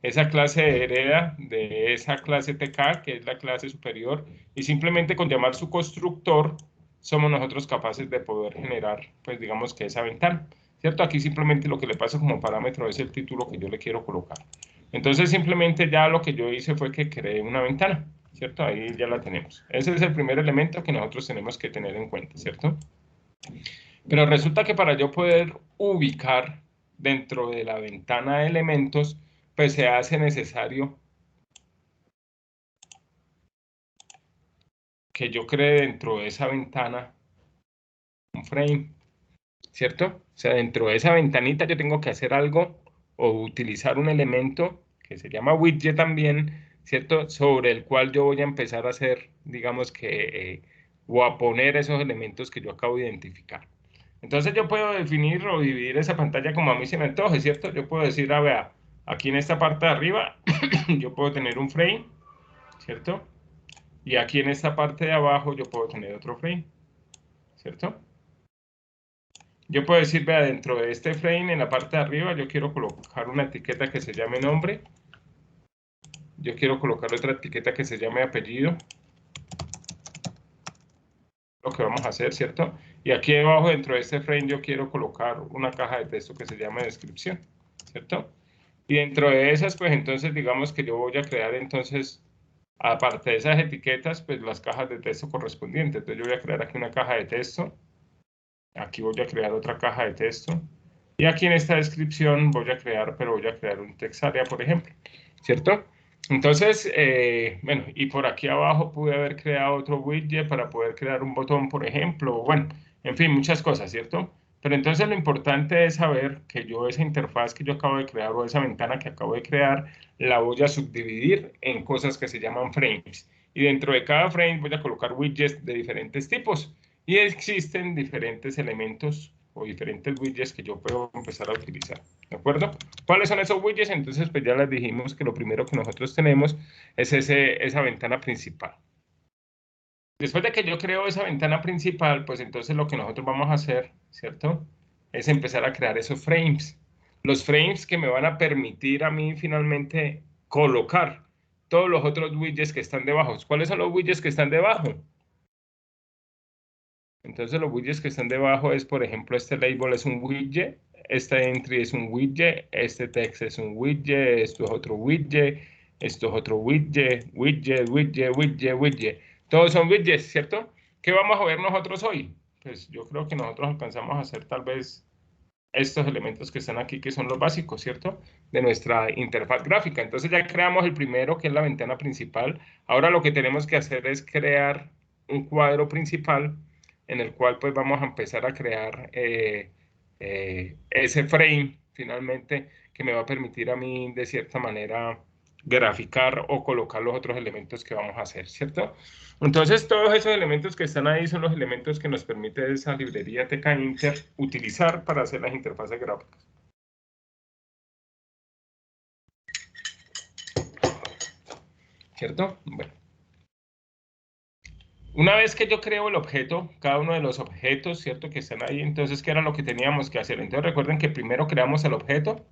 esa clase hereda de esa clase TK, que es la clase superior, y simplemente con llamar su constructor, somos nosotros capaces de poder generar, pues digamos que esa ventana, ¿cierto? Aquí simplemente lo que le pasa como parámetro es el título que yo le quiero colocar. Entonces simplemente ya lo que yo hice fue que creé una ventana, ¿cierto? Ahí ya la tenemos. Ese es el primer elemento que nosotros tenemos que tener en cuenta, ¿cierto? Pero resulta que para yo poder ubicar dentro de la ventana de elementos, pues se hace necesario que yo cree dentro de esa ventana un frame, ¿cierto? O sea, dentro de esa ventanita yo tengo que hacer algo o utilizar un elemento que se llama widget también, ¿cierto? Sobre el cual yo voy a empezar a hacer, digamos que, o a poner esos elementos que yo acabo de identificar. Entonces yo puedo definir o dividir esa pantalla como a mí se me antoje, ¿cierto? Yo puedo decir, a ver, aquí en esta parte de arriba yo puedo tener un frame, ¿cierto? Y aquí en esta parte de abajo yo puedo tener otro frame, ¿cierto? Yo puedo decir, vea, dentro de este frame, en la parte de arriba, yo quiero colocar una etiqueta que se llame nombre. Yo quiero colocar otra etiqueta que se llame apellido. Lo que vamos a hacer, ¿cierto? Y aquí debajo, dentro de este frame, yo quiero colocar una caja de texto que se llame descripción, ¿cierto? Y dentro de esas, pues entonces, digamos que yo voy a crear entonces, aparte de esas etiquetas, pues las cajas de texto correspondientes. Entonces yo voy a crear aquí una caja de texto. Aquí voy a crear otra caja de texto. Y aquí en esta descripción voy a crear, pero voy a crear un text area, por ejemplo, ¿cierto? Entonces, bueno, y por aquí abajo pude haber creado otro widget para poder crear un botón, por ejemplo, bueno, en fin, muchas cosas, ¿cierto? Pero entonces lo importante es saber que yo esa interfaz que yo acabo de crear o esa ventana que acabo de crear, la voy a subdividir en cosas que se llaman frames. Y dentro de cada frame voy a colocar widgets de diferentes tipos. Y existen diferentes elementos o diferentes widgets que yo puedo empezar a utilizar, ¿de acuerdo? ¿Cuáles son esos widgets? Entonces, pues ya les dijimos que lo primero que nosotros tenemos es esa ventana principal. Después de que yo creo esa ventana principal, pues entonces lo que nosotros vamos a hacer, ¿cierto? Es empezar a crear esos frames. Los frames que me van a permitir a mí finalmente colocar todos los otros widgets que están debajo. ¿Cuáles son los widgets que están debajo? Entonces los widgets que están debajo es, por ejemplo, este label es un widget, esta entry es un widget, este text es un widget, esto es otro widget, esto es otro widget, widget. Todos son widgets, ¿cierto? ¿Qué vamos a ver nosotros hoy? Pues yo creo que nosotros alcanzamos a hacer tal vez estos elementos que están aquí, que son los básicos, ¿cierto? De nuestra interfaz gráfica. Entonces ya creamos el primero, que es la ventana principal. Ahora lo que tenemos que hacer es crear un cuadro principal en el cual pues vamos a empezar a crear ese frame finalmente que me va a permitir a mí de cierta manera graficar o colocar los otros elementos que vamos a hacer, ¿cierto? Entonces todos esos elementos que están ahí son los elementos que nos permite esa librería TK Inter utilizar para hacer las interfaces gráficas. ¿Cierto? Bueno. Una vez que yo creo el objeto, cada uno de los objetos, ¿cierto? Que están ahí, entonces, ¿qué era lo que teníamos que hacer? Entonces, recuerden que primero creamos el objeto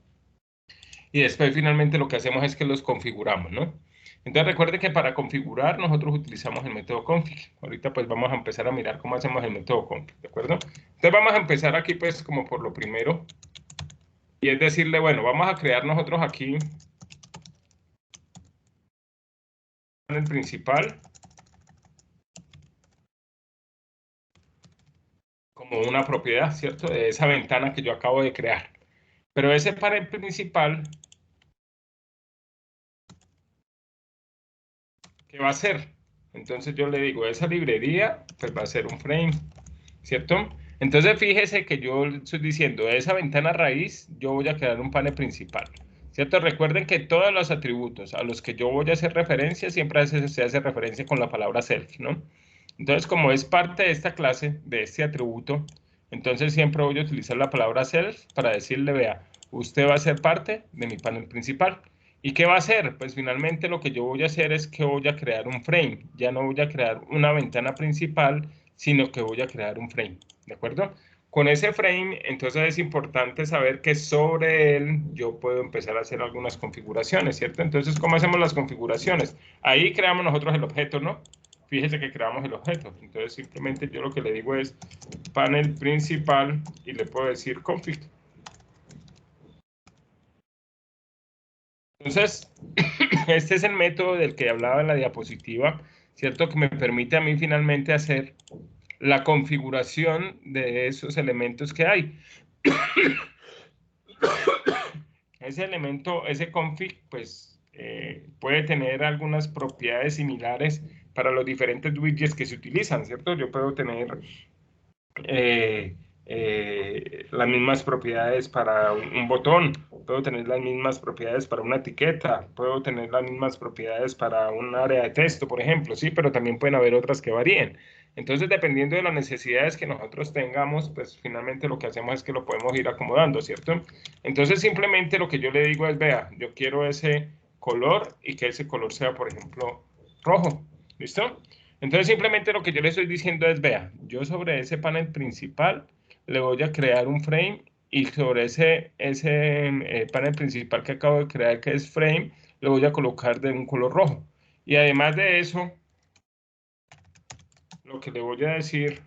y después finalmente lo que hacemos es que los configuramos, ¿no? Entonces, recuerden que para configurar nosotros utilizamos el método config. Ahorita pues vamos a empezar a mirar cómo hacemos el método config, ¿de acuerdo? Entonces, vamos a empezar aquí pues como por lo primero y es decirle, bueno, vamos a crear nosotros aquí el principal como una propiedad, ¿cierto? De esa ventana que yo acabo de crear. Pero ese panel principal, ¿qué va a hacer? Entonces yo le digo, esa librería, pues va a ser un frame, ¿cierto? Entonces fíjese que yo estoy diciendo, de esa ventana raíz, yo voy a crear un panel principal, ¿cierto? Recuerden que todos los atributos a los que yo voy a hacer referencia, siempre se hace referencia con la palabra self, ¿no? Entonces, como es parte de esta clase, de este atributo, entonces siempre voy a utilizar la palabra self para decirle, vea, usted va a ser parte de mi panel principal. ¿Y qué va a hacer? Pues finalmente lo que yo voy a hacer es que voy a crear un frame. Ya no voy a crear una ventana principal, sino que voy a crear un frame. ¿De acuerdo? Con ese frame, entonces es importante saber que sobre él yo puedo empezar a hacer algunas configuraciones, ¿cierto? Entonces, ¿cómo hacemos las configuraciones? Ahí creamos nosotros el objeto, ¿no? Fíjese que creamos el objeto. Entonces, simplemente yo lo que le digo es panel principal y le puedo decir config. Entonces, este es el método del que hablaba en la diapositiva, ¿cierto? Que me permite a mí finalmente hacer la configuración de esos elementos que hay. Ese elemento, ese config, pues puede tener algunas propiedades similares para los diferentes widgets que se utilizan, ¿cierto? Yo puedo tener las mismas propiedades para un botón, puedo tener las mismas propiedades para una etiqueta, puedo tener las mismas propiedades para un área de texto, por ejemplo, sí, pero también pueden haber otras que varíen. Entonces, dependiendo de las necesidades que nosotros tengamos, pues finalmente lo que hacemos es que lo podemos ir acomodando, ¿cierto? Entonces, simplemente lo que yo le digo es, vea, yo quiero ese color y que ese color sea, por ejemplo, rojo, ¿listo? Entonces simplemente lo que yo le estoy diciendo es, vea, yo sobre ese panel principal le voy a crear un frame y sobre ese panel principal que acabo de crear, que es frame, le voy a colocar de un color rojo. Y además de eso, lo que le voy a decir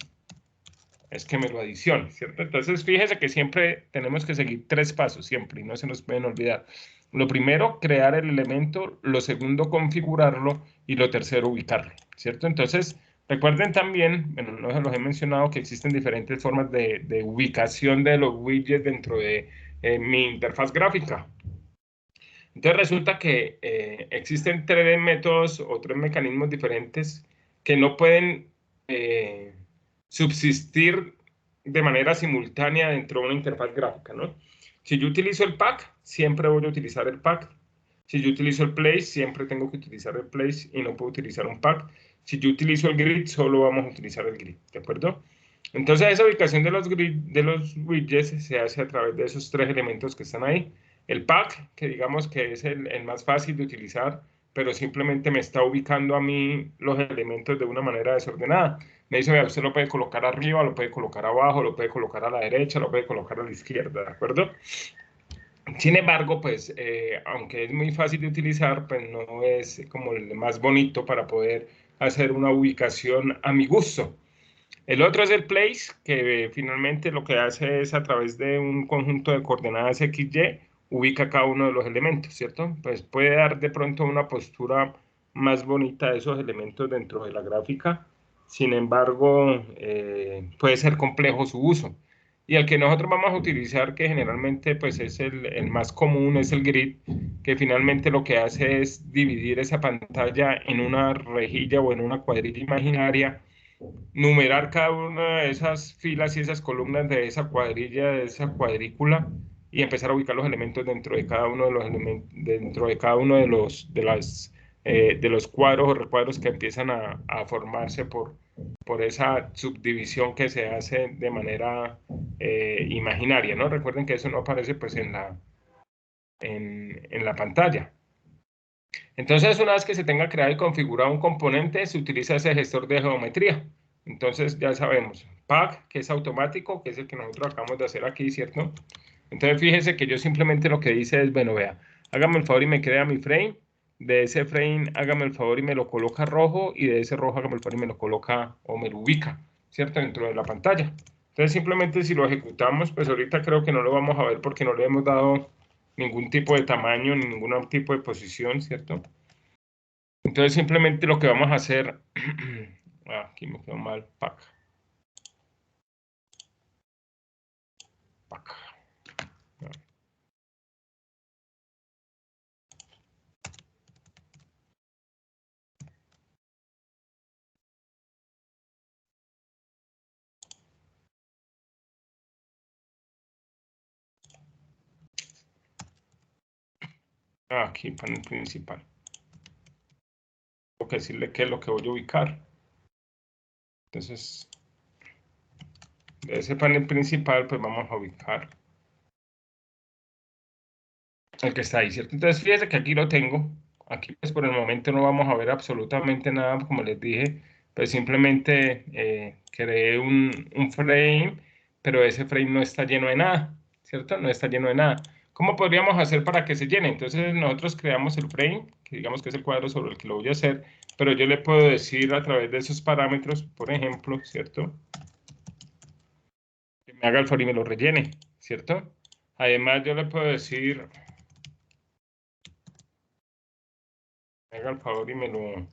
es que me lo adicione, ¿cierto? Entonces fíjese que siempre tenemos que seguir 3 pasos, siempre, y no se nos pueden olvidar. Lo primero, crear el elemento, lo segundo, configurarlo, y lo tercero, ubicarlo, ¿cierto? Entonces, recuerden también, bueno, no se los he mencionado, que existen diferentes formas de ubicación de los widgets dentro de mi interfaz gráfica. Entonces resulta que existen 3 métodos o 3 mecanismos diferentes que no pueden subsistir de manera simultánea dentro de una interfaz gráfica, ¿no? Si yo utilizo el pack, siempre voy a utilizar el pack. Si yo utilizo el place, siempre tengo que utilizar el place y no puedo utilizar un pack. Si yo utilizo el grid, solo vamos a utilizar el grid, ¿de acuerdo? Entonces esa ubicación de los widgets se hace a través de esos 3 elementos que están ahí. El pack, que digamos que es el más fácil de utilizar, pero simplemente me está ubicando a mí los elementos de una manera desordenada. Me dice, vea, usted lo puede colocar arriba, lo puede colocar abajo, lo puede colocar a la derecha, lo puede colocar a la izquierda, ¿de acuerdo? Sin embargo, pues, aunque es muy fácil de utilizar, pues no es como el más bonito para poder hacer una ubicación a mi gusto. El otro es el place, que finalmente lo que hace es a través de un conjunto de coordenadas XY, ubica cada uno de los elementos, ¿cierto? Pues puede dar de pronto una postura más bonita de esos elementos dentro de la gráfica. Sin embargo, puede ser complejo su uso. Y el que nosotros vamos a utilizar, que generalmente pues es el más común, es el grid, que finalmente lo que hace es dividir esa pantalla en una rejilla o en una cuadrilla imaginaria, numerar cada una de esas filas y esas columnas de esa cuadrilla, de esa cuadrícula, y empezar a ubicar los elementos dentro de cada uno de los elementos, dentro de cada uno de los cuadros o recuadros que empiezan a formarse por esa subdivisión que se hace de manera imaginaria, ¿no? Recuerden que eso no aparece pues en la pantalla. Entonces, una vez que se tenga creado y configurado un componente, se utiliza ese gestor de geometría. Entonces, ya sabemos, pack, que es automático, que es el que nosotros acabamos de hacer aquí, ¿cierto? Entonces, fíjese que yo simplemente lo que dice es, bueno, vea, hágame el favor y me crea mi frame. De ese frame, hágame el favor y me lo coloca rojo, y de ese rojo, hágame el favor y me lo coloca o me lo ubica, ¿cierto? Dentro de la pantalla. Entonces, simplemente si lo ejecutamos, pues ahorita creo que no lo vamos a ver porque no le hemos dado ningún tipo de tamaño, ni ningún tipo de posición, ¿cierto? Entonces simplemente lo que vamos a hacer, aquí me quedó mal, pack. Aquí, panel principal. Tengo que decirle qué es lo que voy a ubicar. Entonces, de ese panel principal, pues vamos a ubicar el que está ahí, ¿cierto? Entonces, fíjense que aquí lo tengo. Aquí, pues por el momento no vamos a ver absolutamente nada, como les dije, pues simplemente creé un frame, pero ese frame no está lleno de nada, ¿cierto? No está lleno de nada. ¿Cómo podríamos hacer para que se llene? Entonces, nosotros creamos el frame, que digamos que es el cuadro sobre el que lo voy a hacer, pero yo le puedo decir a través de esos parámetros, por ejemplo, ¿cierto? Que me haga el favor y me lo rellene, ¿cierto? Además, yo le puedo decir, me haga el favor y me lo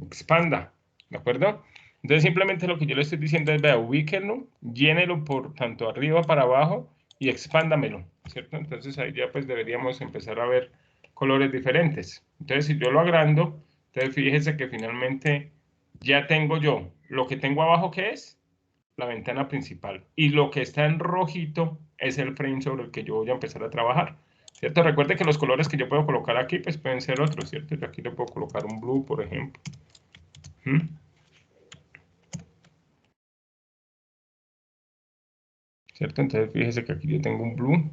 expanda, ¿de acuerdo? Entonces simplemente lo que yo le estoy diciendo es, vea, ubíquenlo, llénelo por tanto arriba para abajo y expándamelo, ¿cierto? Entonces ahí ya pues deberíamos empezar a ver colores diferentes. Entonces si yo lo agrando, Entonces, fíjese que finalmente ya tengo yo lo que tengo abajo, ¿qué es? La ventana principal. Y lo que está en rojito es el frame sobre el que yo voy a empezar a trabajar, ¿cierto? Recuerde que los colores que yo puedo colocar aquí, pues pueden ser otros, ¿cierto? Yo aquí le puedo colocar un blue, por ejemplo. ¿Cierto? Entonces, fíjese que aquí yo tengo un blue.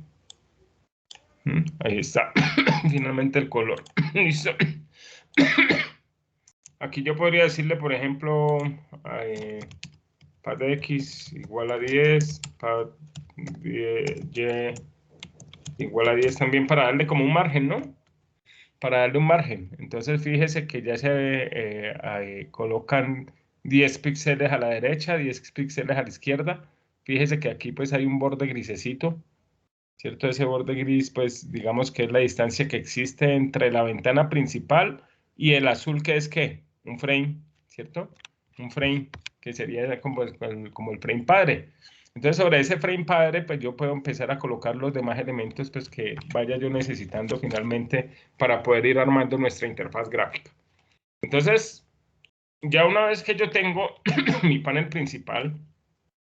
Ahí está. Finalmente el color. Listo. Aquí yo podría decirle, por ejemplo, pad X igual a 10, pad Y igual a 10 también para darle como un margen, ¿no? Para darle un margen. Entonces fíjese que ya se colocan 10 píxeles a la derecha, 10 píxeles a la izquierda. Fíjese que aquí pues hay un borde grisecito, ¿cierto? Ese borde gris pues digamos que es la distancia que existe entre la ventana principal y el azul que es ¿qué? Un frame, ¿cierto? Un frame que sería como el frame padre. Entonces, sobre ese frame padre, pues yo puedo empezar a colocar los demás elementos pues, que vaya yo necesitando finalmente para poder ir armando nuestra interfaz gráfica. Entonces, ya una vez que yo tengo mi panel principal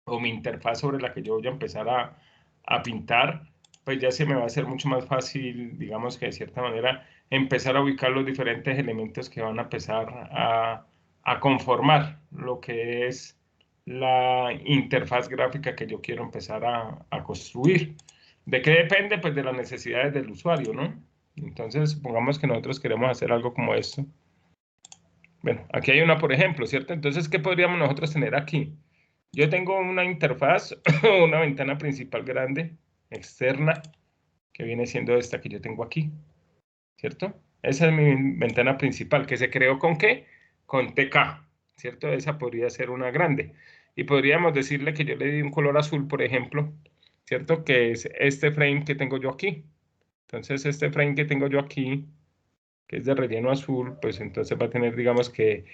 o mi interfaz sobre la que yo voy a empezar a pintar, pues ya se me va a hacer mucho más fácil, digamos que de cierta manera, empezar a ubicar los diferentes elementos que van a empezar a conformar lo que es la interfaz gráfica que yo quiero empezar a construir. ¿De qué depende? Pues de las necesidades del usuario, ¿no? Entonces, supongamos que nosotros queremos hacer algo como esto. Bueno, aquí hay una, por ejemplo, ¿cierto? Entonces, ¿qué podríamos nosotros tener aquí? Yo tengo una interfaz, una ventana principal grande, externa, que viene siendo esta que yo tengo aquí, ¿cierto? Esa es mi ventana principal, que se creó ¿con qué? Con TK, ¿cierto? Esa podría ser una grande. Y podríamos decirle que yo le di un color azul, por ejemplo, ¿cierto? Que es este frame que tengo yo aquí. Entonces, este frame que tengo yo aquí, que es de relleno azul, pues entonces va a tener, digamos que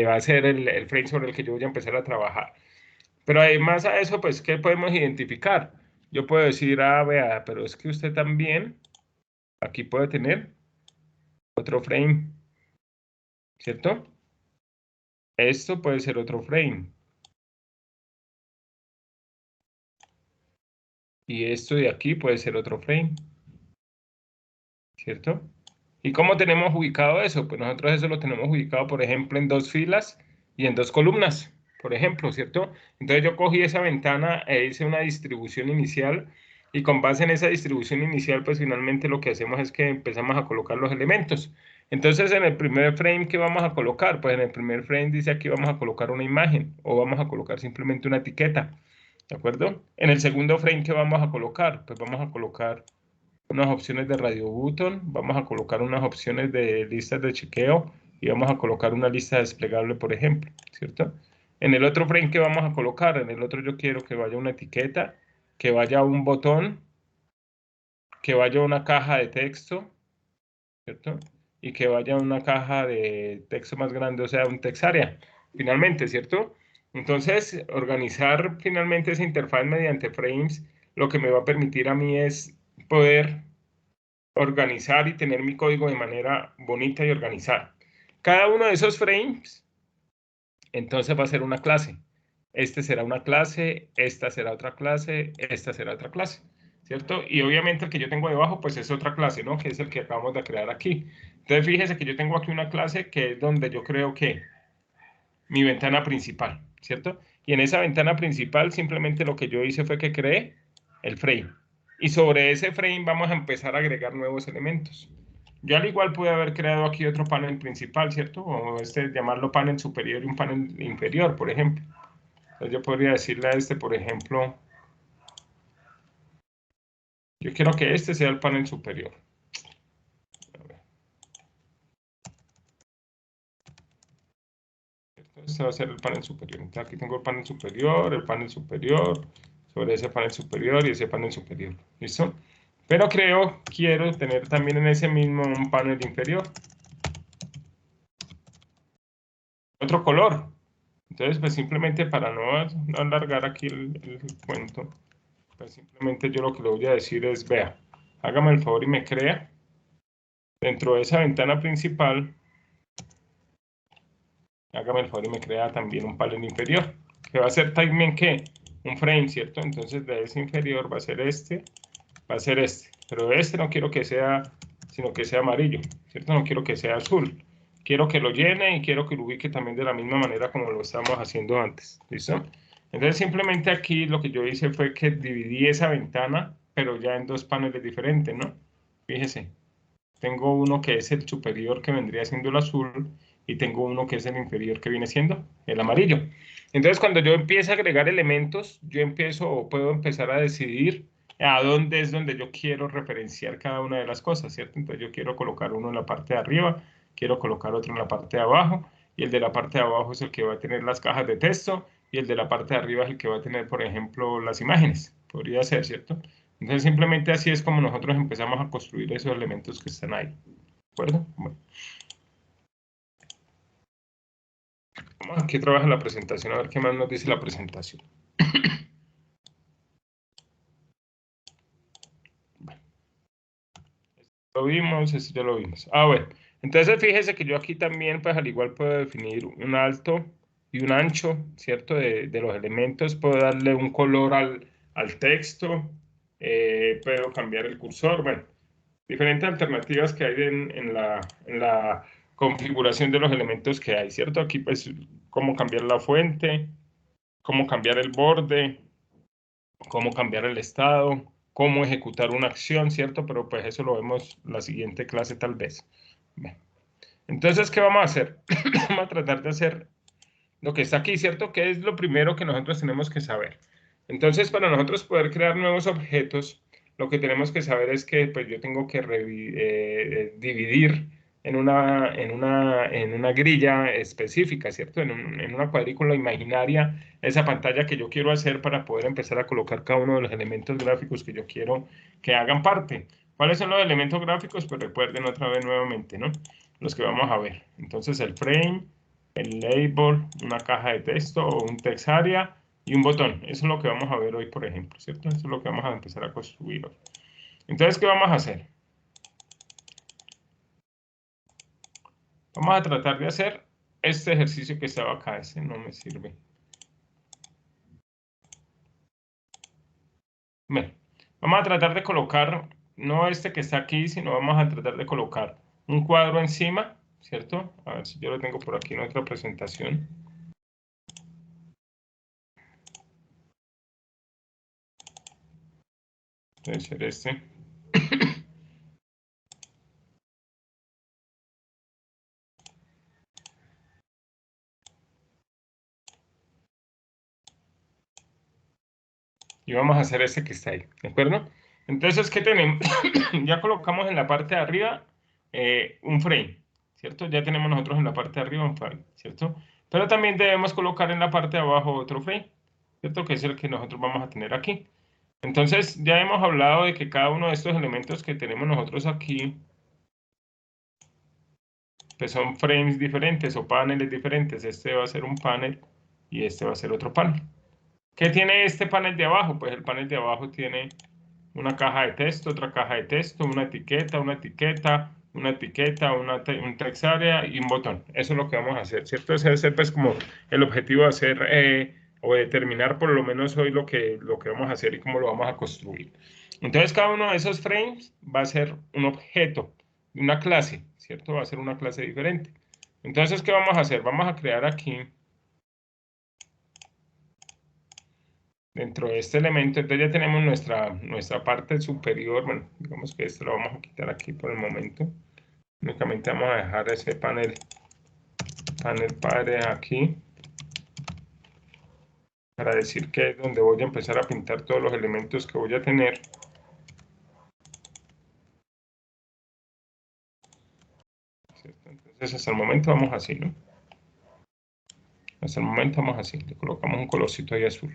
va a ser el frame sobre el que yo voy a empezar a trabajar. Pero además a eso, pues, ¿qué podemos identificar? Yo puedo decir, vea, pero es que usted también aquí puede tener otro frame, ¿cierto? Esto puede ser otro frame. Y esto de aquí puede ser otro frame, ¿cierto? ¿Y cómo tenemos ubicado eso? Pues nosotros eso lo tenemos ubicado, por ejemplo, en 2 filas y en 2 columnas, por ejemplo, ¿cierto? Entonces yo cogí esa ventana e hice una distribución inicial y con base en esa distribución inicial, pues finalmente lo que hacemos es que empezamos a colocar los elementos. Entonces en el primer frame, ¿qué vamos a colocar? Pues en el primer frame dice aquí vamos a colocar una imagen o vamos a colocar simplemente una etiqueta, ¿de acuerdo? En el segundo frame, ¿qué vamos a colocar? Pues vamos a colocar unas opciones de radio button, vamos a colocar unas opciones de listas de chequeo y vamos a colocar una lista desplegable, por ejemplo, ¿cierto? En el otro frame, ¿qué vamos a colocar? En el otro yo quiero que vaya una etiqueta, que vaya un botón, que vaya una caja de texto, ¿cierto? Y que vaya una caja de texto más grande, o sea, un text area, finalmente, ¿cierto? Entonces, organizar finalmente esa interfaz mediante frames, lo que me va a permitir a mí es poder organizar y tener mi código de manera bonita y organizada. Cada uno de esos frames, entonces va a ser una clase. Este será una clase, esta será otra clase, esta será otra clase, ¿cierto? Y obviamente el que yo tengo debajo, pues es otra clase, ¿no? Que es el que acabamos de crear aquí. Entonces, fíjese que yo tengo aquí una clase que es donde yo creo que mi ventana principal, ¿cierto? Y en esa ventana principal simplemente lo que yo hice fue que creé el frame. Y sobre ese frame vamos a empezar a agregar nuevos elementos. Yo al igual pude haber creado aquí otro panel principal, ¿cierto? O llamarlo panel superior y un panel inferior, por ejemplo. Entonces yo podría decirle a este, por ejemplo, yo quiero que este sea el panel superior. Este va a ser el panel superior. Entonces aquí tengo el panel superior, sobre ese panel superior y ese panel superior. ¿Listo? Pero quiero tener también en ese mismo un panel inferior. Otro color. Entonces, pues simplemente para no alargar aquí el cuento, pues simplemente yo lo que le voy a decir es, vea, hágame el favor y me crea dentro de esa ventana principal, hágame el favor y me crea también un panel inferior, que va a ser también, ¿qué? Un frame, ¿cierto? Entonces de ese inferior va a ser este, pero este no quiero que sea, sino que sea amarillo, ¿cierto? No quiero que sea azul. Quiero que lo llene y quiero que lo ubique también de la misma manera como lo estábamos haciendo antes, ¿listo? Entonces simplemente aquí lo que yo hice fue que dividí esa ventana, pero ya en dos paneles diferentes, ¿no? Fíjese, tengo uno que es el superior que vendría siendo el azul y tengo uno que es el inferior que viene siendo el amarillo. Entonces cuando yo empiezo a agregar elementos, yo empiezo o puedo empezar a decidir a dónde es donde yo quiero referenciar cada una de las cosas, ¿cierto? Entonces yo quiero colocar uno en la parte de arriba, quiero colocar otro en la parte de abajo, y el de la parte de abajo es el que va a tener las cajas de texto, y el de la parte de arriba es el que va a tener, por ejemplo, las imágenes. Podría ser, ¿cierto? Entonces simplemente así es como nosotros empezamos a construir esos elementos que están ahí. ¿De acuerdo? Bueno, vamos aquí trabaja la presentación, a ver qué más nos dice la presentación. Lo vimos, esto ya lo vimos. Ah, bueno. Entonces fíjese que yo aquí también, pues al igual puedo definir un alto y un ancho, ¿cierto? De los elementos, puedo darle un color al texto, puedo cambiar el cursor, bueno, diferentes alternativas que hay en la configuración de los elementos que hay, ¿cierto? Aquí pues cómo cambiar la fuente, cómo cambiar el borde, cómo cambiar el estado, cómo ejecutar una acción, ¿cierto? Pero pues eso lo vemos en la siguiente clase tal vez. Bien. Entonces, ¿qué vamos a hacer? Vamos a tratar de hacer lo que está aquí, ¿cierto? Que es lo primero que nosotros tenemos que saber. Entonces, para nosotros poder crear nuevos objetos, lo que tenemos que saber es que pues, yo tengo que dividir en una grilla específica, ¿cierto? En una cuadrícula imaginaria, esa pantalla que yo quiero hacer para poder empezar a colocar cada uno de los elementos gráficos que yo quiero que hagan parte. ¿Cuáles son los elementos gráficos? Pues recuerden otra vez nuevamente, ¿no? Los que vamos a ver. Entonces, el frame, el label, una caja de texto o un text area y un botón. Eso es lo que vamos a ver hoy, por ejemplo, ¿cierto? Eso es lo que vamos a empezar a construir hoy. Entonces, ¿qué vamos a hacer? Vamos a tratar de hacer este ejercicio que estaba acá. Ese no me sirve. Bien. Vamos a tratar de colocar, no este que está aquí, sino vamos a tratar de colocar un cuadro encima, ¿cierto? A ver si yo lo tengo por aquí en otra presentación. Debe ser este. Y vamos a hacer este que está ahí, ¿de acuerdo? Entonces, ¿qué tenemos? Ya colocamos en la parte de arriba un frame, ¿cierto? Ya tenemos nosotros en la parte de arriba un frame, ¿cierto? Pero también debemos colocar en la parte de abajo otro frame, ¿cierto? Que es el que nosotros vamos a tener aquí. Entonces, ya hemos hablado de que cada uno de estos elementos que tenemos nosotros aquí, pues son frames diferentes o paneles diferentes. Este va a ser un panel y este va a ser otro panel. ¿Qué tiene este panel de abajo? Pues el panel de abajo tiene una caja de texto, otra caja de texto, una etiqueta, un text area y un botón. Eso es lo que vamos a hacer, ¿cierto? Ese es pues como el objetivo de hacer o de determinar por lo menos hoy lo que vamos a hacer y cómo lo vamos a construir. Entonces cada uno de esos frames va a ser un objeto, una clase, ¿cierto? Va a ser una clase diferente. Entonces, ¿qué vamos a hacer? Vamos a crear aquí dentro de este elemento, entonces ya tenemos nuestra parte superior, bueno, digamos que esto lo vamos a quitar aquí por el momento, únicamente vamos a dejar ese panel padre aquí, para decir que es donde voy a empezar a pintar todos los elementos que voy a tener. ¿Cierto? Entonces hasta el momento vamos así, ¿no? Hasta el momento vamos así, le colocamos un colorcito ahí azul.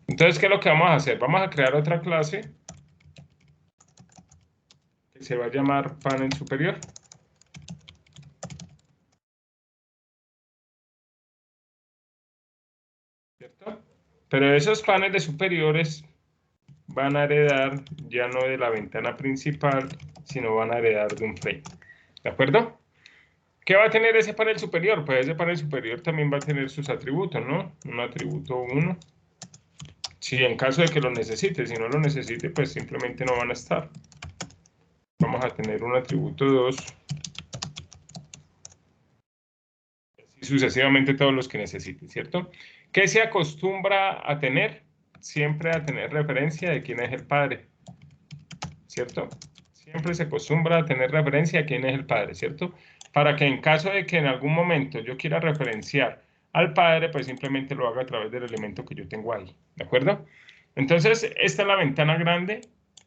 Entonces, ¿qué es lo que vamos a hacer? Vamos a crear otra clase que se va a llamar panel superior. ¿Cierto? Pero esos paneles superiores van a heredar ya no de la ventana principal, sino van a heredar de un frame. ¿De acuerdo? ¿Qué va a tener ese panel superior? Pues ese panel superior también va a tener sus atributos, ¿no? Un atributo 1. Si en caso de que lo necesite, si no lo necesite, pues simplemente no van a estar. Vamos a tener un atributo 2. Y sucesivamente todos los que necesite, ¿cierto? ¿Qué se acostumbra a tener? Siempre a tener referencia de quién es el padre, ¿cierto? Siempre se acostumbra a tener referencia a quién es el padre, ¿cierto? Para que en caso de que en algún momento yo quiera referenciar al padre, pues simplemente lo haga a través del elemento que yo tengo ahí, ¿de acuerdo? Entonces, esta es la ventana grande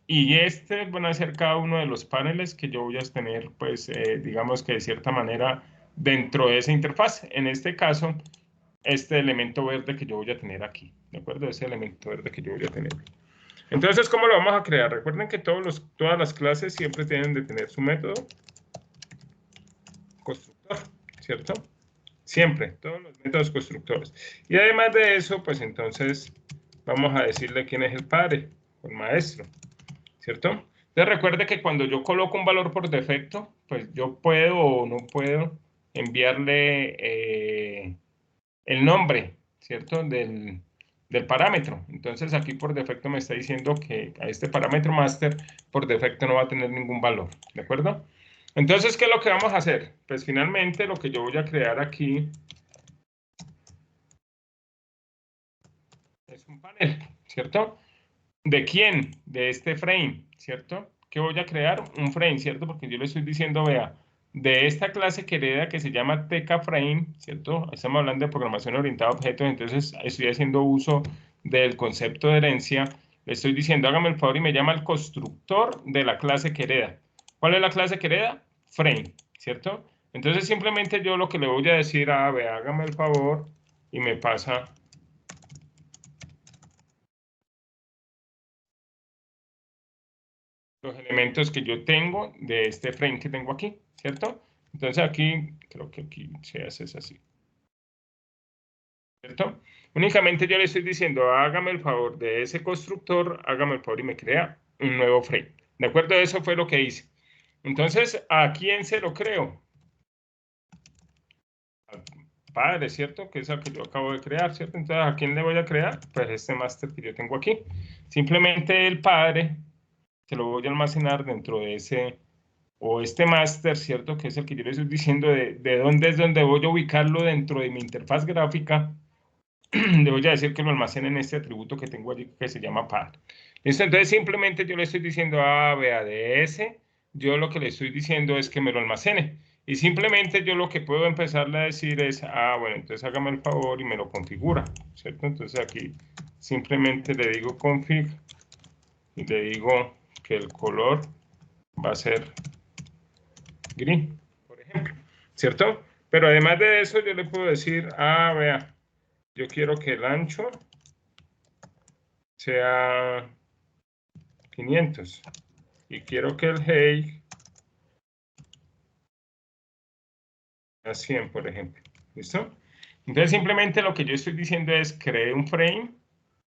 y este van a ser cada uno de los paneles que yo voy a tener, pues, digamos que de cierta manera dentro de esa interfaz. En este caso, este elemento verde que yo voy a tener aquí, ¿de acuerdo? Ese elemento verde que yo voy a tener. Entonces, ¿cómo lo vamos a crear? Recuerden que todas las clases siempre tienen de tener su método constructor, ¿cierto? Siempre, todos los métodos constructores. Y además de eso, pues entonces vamos a decirle quién es el padre, el maestro, ¿cierto? Entonces recuerde que cuando yo coloco un valor por defecto, pues yo puedo o no puedo enviarle el nombre, ¿cierto? Del parámetro. Entonces aquí por defecto me está diciendo que a este parámetro master por defecto no va a tener ningún valor, ¿de acuerdo? Entonces, ¿qué es lo que vamos a hacer? Pues finalmente lo que yo voy a crear aquí es un panel, ¿cierto? ¿De quién? De este frame, ¿cierto? ¿Qué voy a crear? Un frame, ¿cierto? Porque yo le estoy diciendo, vea, de esta clase que hereda que se llama TK-Frame, ¿cierto? Estamos hablando de programación orientada a objetos, entonces estoy haciendo uso del concepto de herencia. Le estoy diciendo, hágame el favor y me llama el constructor de la clase que hereda. ¿Cuál es la clase que hereda? Frame, ¿cierto? Entonces simplemente yo lo que le voy a decir, vea, hágame el favor y me pasa los elementos que yo tengo de este frame que tengo aquí, ¿cierto? Entonces aquí, creo que aquí se hace así, ¿cierto? Únicamente yo le estoy diciendo, hágame el favor de ese constructor, hágame el favor y me crea un nuevo frame. ¿De acuerdo? Eso fue lo que hice. Entonces, ¿a quién se lo creo? Al padre, ¿cierto? Que es el que yo acabo de crear, ¿cierto? Entonces, ¿a quién le voy a crear? Pues este máster que yo tengo aquí. Simplemente el padre se lo voy a almacenar dentro de ese o este máster, ¿cierto? Que es el que yo les estoy diciendo de dónde es donde voy a ubicarlo dentro de mi interfaz gráfica. Le voy a decir que lo almacene en este atributo que tengo allí que se llama par. ¿Listo? Entonces simplemente yo le estoy diciendo, vea, de ese, yo lo que le estoy diciendo es que me lo almacene. Y simplemente yo lo que puedo empezarle a decir es, bueno, entonces hágame el favor y me lo configura, ¿cierto? Entonces aquí simplemente le digo config y le digo que el color va a ser green, por ejemplo, ¿cierto? Pero además de eso, yo le puedo decir, vea, yo quiero que el ancho sea 500 y quiero que el height sea 100, por ejemplo, ¿listo? Entonces, simplemente lo que yo estoy diciendo es, cree un frame,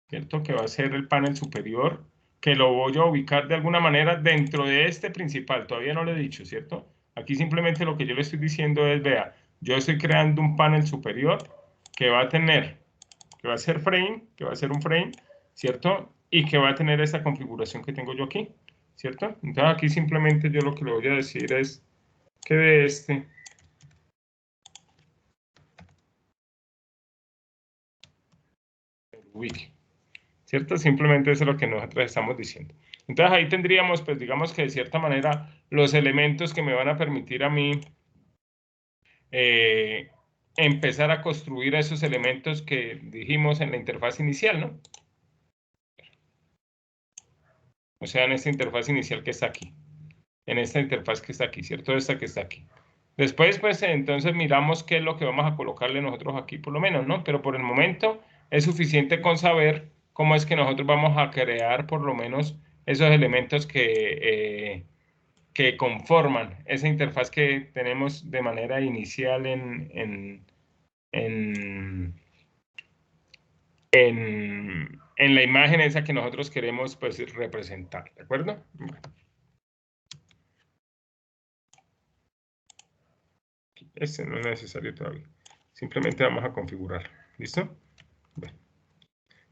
¿cierto? Que va a ser el panel superior, que lo voy a ubicar de alguna manera dentro de este principal, todavía no lo he dicho, ¿cierto? Aquí simplemente lo que yo le estoy diciendo es, vea, yo estoy creando un panel superior que va a tener, que va a ser frame, que va a ser un frame, ¿cierto? Y que va a tener esta configuración que tengo yo aquí, ¿cierto? Entonces aquí simplemente yo lo que le voy a decir es que de este ubique, ¿cierto? Simplemente eso es lo que nosotros estamos diciendo. Entonces ahí tendríamos, pues digamos que de cierta manera, los elementos que me van a permitir a mí eh, empezar a construir esos elementos que dijimos en la interfaz inicial, ¿no? O sea, en esta interfaz inicial que está aquí, en esta interfaz que está aquí, ¿cierto? Esta que está aquí. Después, pues entonces miramos qué es lo que vamos a colocarle nosotros aquí, por lo menos, ¿no? Pero por el momento es suficiente con saber cómo es que nosotros vamos a crear por lo menos esos elementos que conforman esa interfaz que tenemos de manera inicial en, en la imagen esa que nosotros queremos pues representar, ¿de acuerdo? Bueno. Este no es necesario todavía. Simplemente vamos a configurar. ¿Listo? Bueno.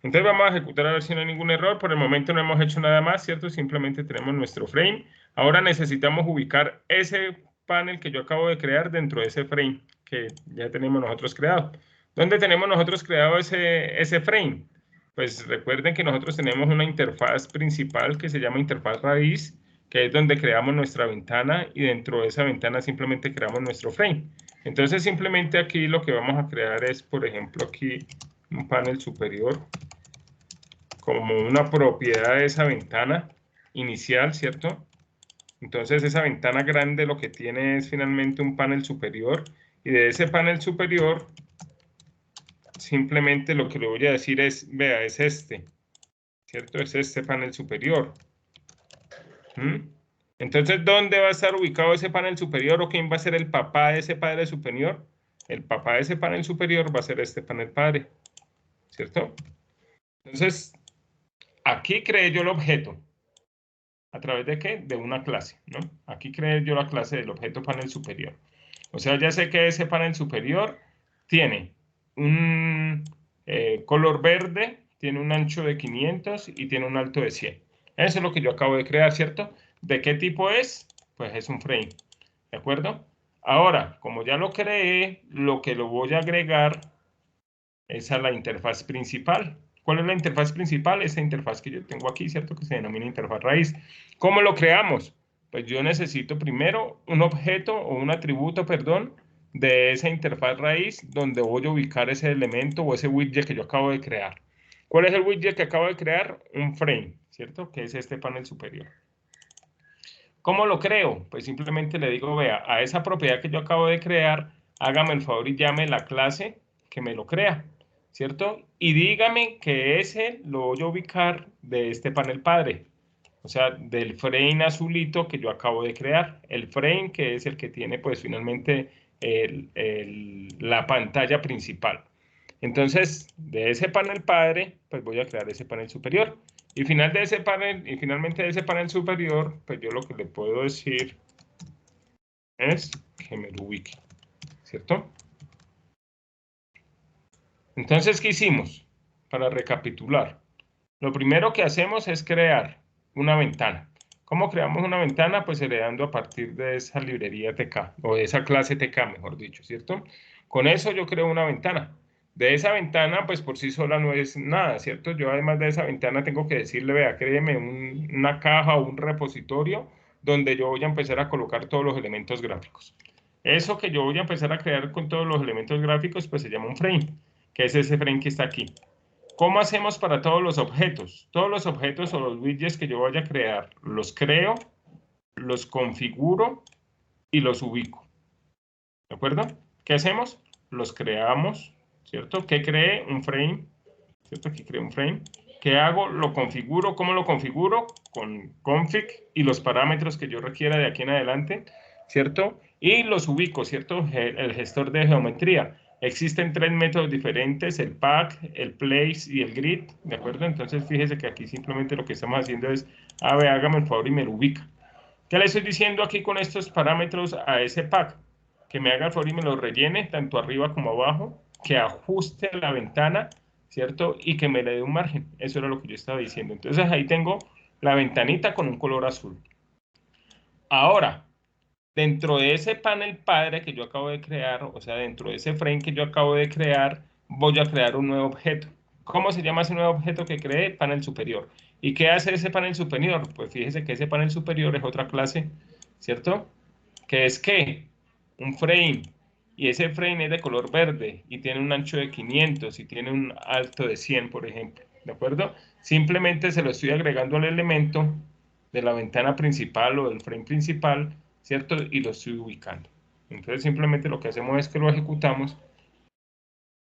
Entonces vamos a ejecutar a ver si no hay ningún error. Por el momento no hemos hecho nada más, ¿cierto? Simplemente tenemos nuestro frame. Ahora necesitamos ubicar ese panel que yo acabo de crear dentro de ese frame que ya tenemos nosotros creado. ¿Dónde tenemos nosotros creado ese frame? Pues recuerden que nosotros tenemos una interfaz principal que se llama interfaz raíz, que es donde creamos nuestra ventana y dentro de esa ventana simplemente creamos nuestro frame. Entonces simplemente aquí lo que vamos a crear es, por ejemplo, aquí un panel superior como una propiedad de esa ventana inicial, ¿cierto? Entonces esa ventana grande lo que tiene es finalmente un panel superior y de ese panel superior simplemente lo que le voy a decir es, vea, es este, ¿cierto? Es este panel superior. Entonces, ¿dónde va a estar ubicado ese panel superior o quién va a ser el papá de ese panel superior? El papá de ese panel superior va a ser este panel padre, ¿cierto? Entonces, aquí creé yo el objeto. ¿A través de qué? De una clase, ¿no? Aquí creé yo la clase del objeto panel superior. O sea, ya sé que ese panel superior tiene un color verde, tiene un ancho de 500 y tiene un alto de 100. Eso es lo que yo acabo de crear, ¿cierto? ¿De qué tipo es? Pues es un frame, ¿de acuerdo? Ahora, como ya lo creé, lo que lo voy a agregar es a la interfaz principal. ¿Cuál es la interfaz principal? Esa interfaz que yo tengo aquí, ¿cierto? Que se denomina interfaz raíz. ¿Cómo lo creamos? Pues yo necesito primero un objeto o un atributo, perdón, de esa interfaz raíz donde voy a ubicar ese elemento o ese widget que yo acabo de crear. ¿Cuál es el widget que acabo de crear? Un frame, ¿cierto? Que es este panel superior. ¿Cómo lo creo? Pues simplemente le digo, vea, a esa propiedad que yo acabo de crear, hágame el favor y llame la clase que me lo crea, ¿cierto? Y dígame que ese lo voy a ubicar de este panel padre, o sea, del frame azulito que yo acabo de crear. El frame que es el que tiene, pues, finalmente la pantalla principal. Entonces, de ese panel padre, pues voy a crear ese panel superior. Y finalmente de ese panel superior, pues yo lo que le puedo decir es que me lo ubique, ¿cierto? Entonces, ¿qué hicimos? Para recapitular. Lo primero que hacemos es crear una ventana. ¿Cómo creamos una ventana? Pues heredando a partir de esa librería TK, o de esa clase TK, mejor dicho, ¿cierto? Con eso yo creo una ventana. De esa ventana, pues por sí sola no es nada, ¿cierto? Yo además de esa ventana tengo que decirle, vea, créeme una caja o un repositorio donde yo voy a empezar a colocar todos los elementos gráficos. Eso que yo voy a empezar a crear con todos los elementos gráficos, pues se llama un frame, que es ese frame que está aquí. ¿Cómo hacemos para todos los objetos? Todos los objetos o los widgets que yo vaya a crear, los creo, los configuro y los ubico. ¿De acuerdo? ¿Qué hacemos? Los creamos, ¿cierto? ¿Qué creé? Un frame, ¿cierto? Aquí creé un frame. ¿Qué hago? Lo configuro. ¿Cómo lo configuro? Con config y los parámetros que yo requiera de aquí en adelante, ¿cierto? Y los ubico, ¿cierto? El gestor de geometría. Existen tres métodos diferentes, el pack, el place y el grid, ¿de acuerdo? Entonces fíjese que aquí simplemente lo que estamos haciendo es, a ver, hágame el favor y me lo ubica. ¿Qué le estoy diciendo aquí con estos parámetros a ese pack? Que me haga el favor y me lo rellene, tanto arriba como abajo, que ajuste la ventana, ¿cierto? Y que me le dé un margen. Eso era lo que yo estaba diciendo. Entonces ahí tengo la ventanita con un color azul. Ahora, dentro de ese panel padre que yo acabo de crear, o sea, dentro de ese frame que yo acabo de crear, voy a crear un nuevo objeto. ¿Cómo se llama ese nuevo objeto que creé? Panel superior. ¿Y qué hace ese panel superior? Pues fíjese que ese panel superior es otra clase, ¿cierto? ¿Qué es qué? Un frame. Y ese frame es de color verde y tiene un ancho de 500 y tiene un alto de 100, por ejemplo. ¿De acuerdo? Simplemente se lo estoy agregando al elemento de la ventana principal o del frame principal, ¿cierto? Y lo estoy ubicando. Entonces simplemente lo que hacemos es que lo ejecutamos.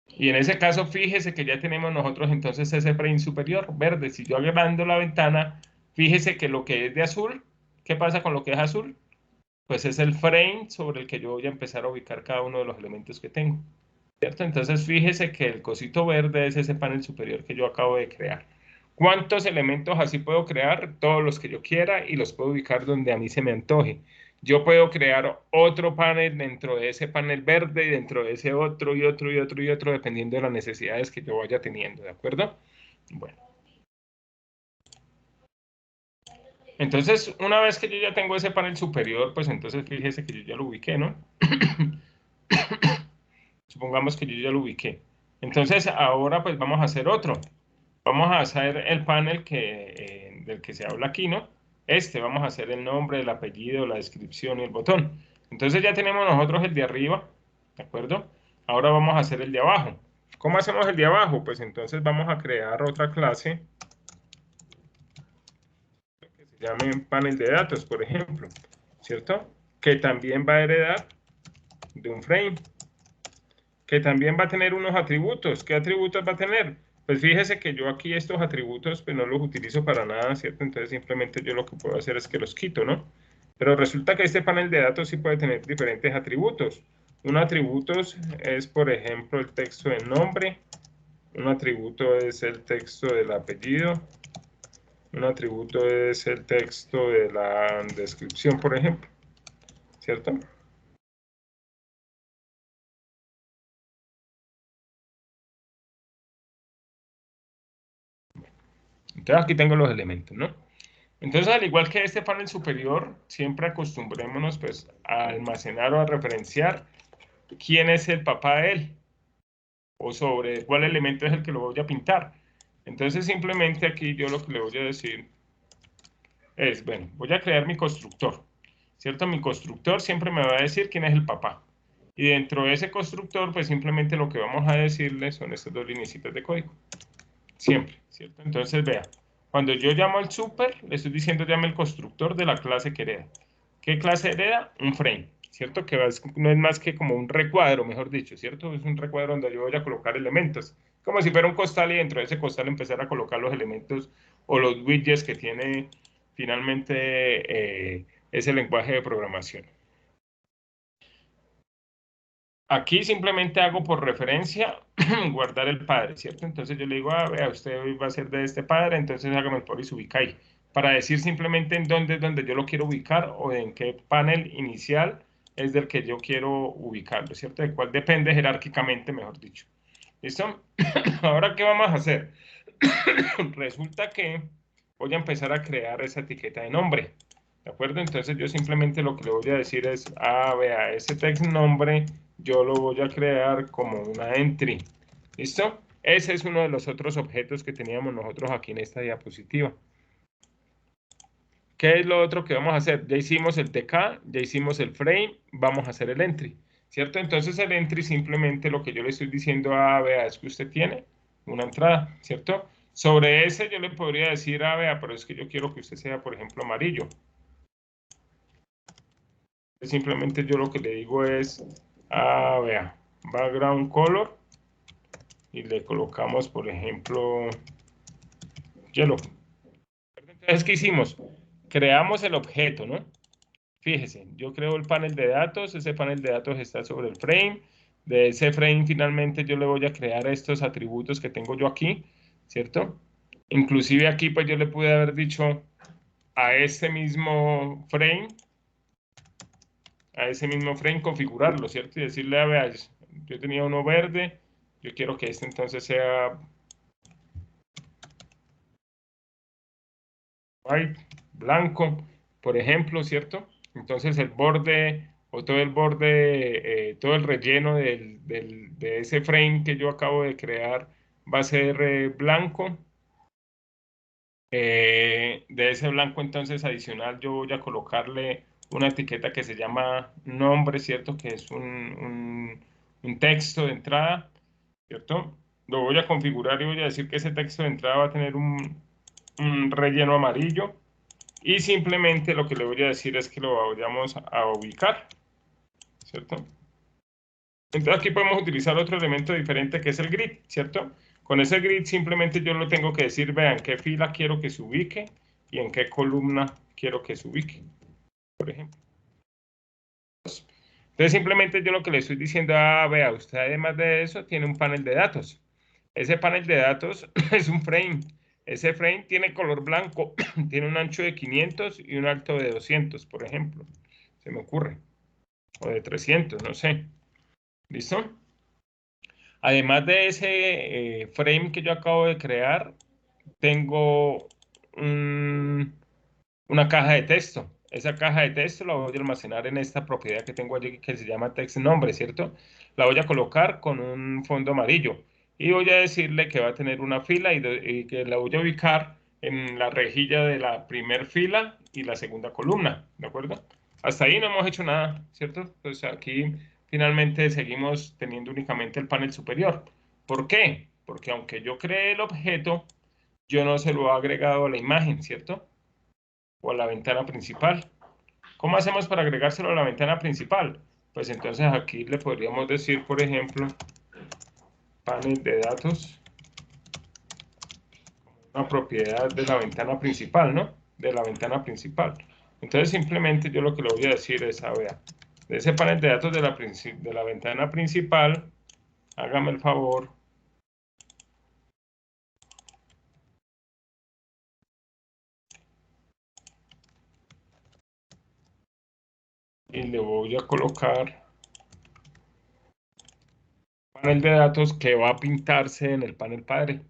Y en ese caso, fíjese que ya tenemos nosotros entonces ese frame superior verde. Si yo agrando la ventana, fíjese que lo que es de azul, ¿qué pasa con lo que es azul? Pues es el frame sobre el que yo voy a empezar a ubicar cada uno de los elementos que tengo, ¿cierto? Entonces fíjese que el cosito verde es ese panel superior que yo acabo de crear. ¿Cuántos elementos así puedo crear? Todos los que yo quiera y los puedo ubicar donde a mí se me antoje. Yo puedo crear otro panel dentro de ese panel verde y dentro de ese otro y otro y otro y otro, dependiendo de las necesidades que yo vaya teniendo, ¿de acuerdo? Bueno. Entonces, una vez que yo ya tengo ese panel superior, pues entonces fíjese que yo ya lo ubiqué, ¿no? Supongamos que yo ya lo ubiqué. Entonces, ahora pues vamos a hacer otro. Vamos a hacer el panel del que se habla aquí, ¿no? Vamos a hacer el nombre, el apellido, la descripción y el botón. Entonces ya tenemos nosotros el de arriba, ¿de acuerdo? Ahora vamos a hacer el de abajo. ¿Cómo hacemos el de abajo? Pues entonces vamos a crear otra clase que se llame panel de datos, por ejemplo, ¿cierto? Que también va a heredar de un frame, que también va a tener unos atributos. ¿Qué atributos va a tener? Pues fíjese que yo aquí estos atributos pues no los utilizo para nada, ¿cierto? Entonces simplemente yo lo que puedo hacer es que los quito, ¿no? Pero resulta que este panel de datos sí puede tener diferentes atributos. Un atributo es, por ejemplo, el texto del nombre. Un atributo es el texto del apellido. Un atributo es el texto de la descripción, por ejemplo, ¿cierto? Entonces aquí tengo los elementos, ¿no? Entonces, al igual que este panel superior, siempre acostumbrémonos pues a almacenar o a referenciar quién es el papá de él o sobre cuál elemento es el que lo voy a pintar. Entonces, simplemente aquí yo lo que le voy a decir es, bueno, voy a crear mi constructor, ¿cierto? Mi constructor siempre me va a decir quién es el papá. Y dentro de ese constructor, pues simplemente lo que vamos a decirle son estas dos lineecitas de código. Siempre, ¿cierto? Entonces, vea, cuando yo llamo al super, le estoy diciendo llame el constructor de la clase que hereda. ¿Qué clase hereda? Un frame, ¿cierto? Que no es más que como un recuadro, mejor dicho, ¿cierto? Es un recuadro donde yo voy a colocar elementos. Como si fuera un costal y dentro de ese costal empezar a colocar los elementos o los widgets que tiene finalmente ese lenguaje de programación. Aquí simplemente hago por referencia guardar el padre, ¿cierto? Entonces yo le digo, vea, usted hoy va a ser de este padre, entonces hágame el por y se ubica ahí. Para decir simplemente en dónde es donde yo lo quiero ubicar o en qué panel inicial es del que yo quiero ubicarlo, ¿cierto? De cuál depende jerárquicamente, mejor dicho. ¿Listo? Ahora, ¿qué vamos a hacer? Resulta que voy a empezar a crear esa etiqueta de nombre. ¿De acuerdo? Entonces yo simplemente lo que le voy a decir es, vea, ese text nombre yo lo voy a crear como una entry. ¿Listo? Ese es uno de los otros objetos que teníamos nosotros aquí en esta diapositiva. ¿Qué es lo otro que vamos a hacer? Ya hicimos el TK, ya hicimos el frame, vamos a hacer el entry, ¿cierto? Entonces el entry simplemente lo que yo le estoy diciendo vea, es que usted tiene una entrada, ¿cierto? Sobre ese yo le podría decir, vea, pero es que yo quiero que usted sea, por ejemplo, amarillo. Simplemente yo lo que le digo es, vea, background color y le colocamos, por ejemplo, yellow. Entonces, ¿qué hicimos? Creamos el objeto, ¿no? Fíjese, yo creo el panel de datos, ese panel de datos está sobre el frame, de ese frame finalmente yo le voy a crear estos atributos que tengo yo aquí, ¿cierto? Inclusive aquí pues yo le pude haber dicho a ese mismo frame, configurarlo, ¿cierto? Y decirle, a ver, yo tenía uno verde, yo quiero que este entonces sea white, blanco, por ejemplo, ¿cierto? Entonces el borde o todo el borde, todo el relleno de ese frame que yo acabo de crear va a ser blanco. De ese blanco entonces adicional yo voy a colocarle una etiqueta que se llama nombre, ¿cierto? Que es un texto de entrada, ¿cierto? Lo voy a configurar y voy a decir que ese texto de entrada va a tener un relleno amarillo y simplemente lo que le voy a decir es que lo vayamos a ubicar, ¿cierto? Entonces aquí podemos utilizar otro elemento diferente que es el grid, ¿cierto? Con ese grid simplemente yo lo tengo que decir, vean, qué fila quiero que se ubique y en qué columna quiero que se ubique, por ejemplo. Entonces simplemente yo lo que le estoy diciendo, vea, usted además de eso tiene un panel de datos. Ese panel de datos es un frame. ese frame tiene color blanco, tiene un ancho de 500 y un alto de 200, por ejemplo. Se me ocurre. O de 300, no sé. ¿Listo? Además de ese frame que yo acabo de crear, tengo una caja de texto. Esa caja de texto la voy a almacenar en esta propiedad que tengo allí que se llama text nombre, ¿cierto? La voy a colocar con un fondo amarillo y voy a decirle que va a tener una fila y que la voy a ubicar en la rejilla de la primera fila y la segunda columna, ¿de acuerdo? Hasta ahí no hemos hecho nada, ¿cierto? Pues aquí finalmente seguimos teniendo únicamente el panel superior. ¿Por qué? Porque aunque yo creé el objeto, yo no se lo he agregado a la imagen, ¿cierto? O a la ventana principal. ¿Cómo hacemos para agregárselo a la ventana principal? Pues entonces aquí le podríamos decir, por ejemplo, panel de datos, una propiedad de la ventana principal, ¿no? De la ventana principal. Entonces simplemente yo lo que le voy a decir es, a ver, de ese panel de datos de la ventana principal, hágame el favor y le voy a colocar panel de datos que va a pintarse en el panel padre,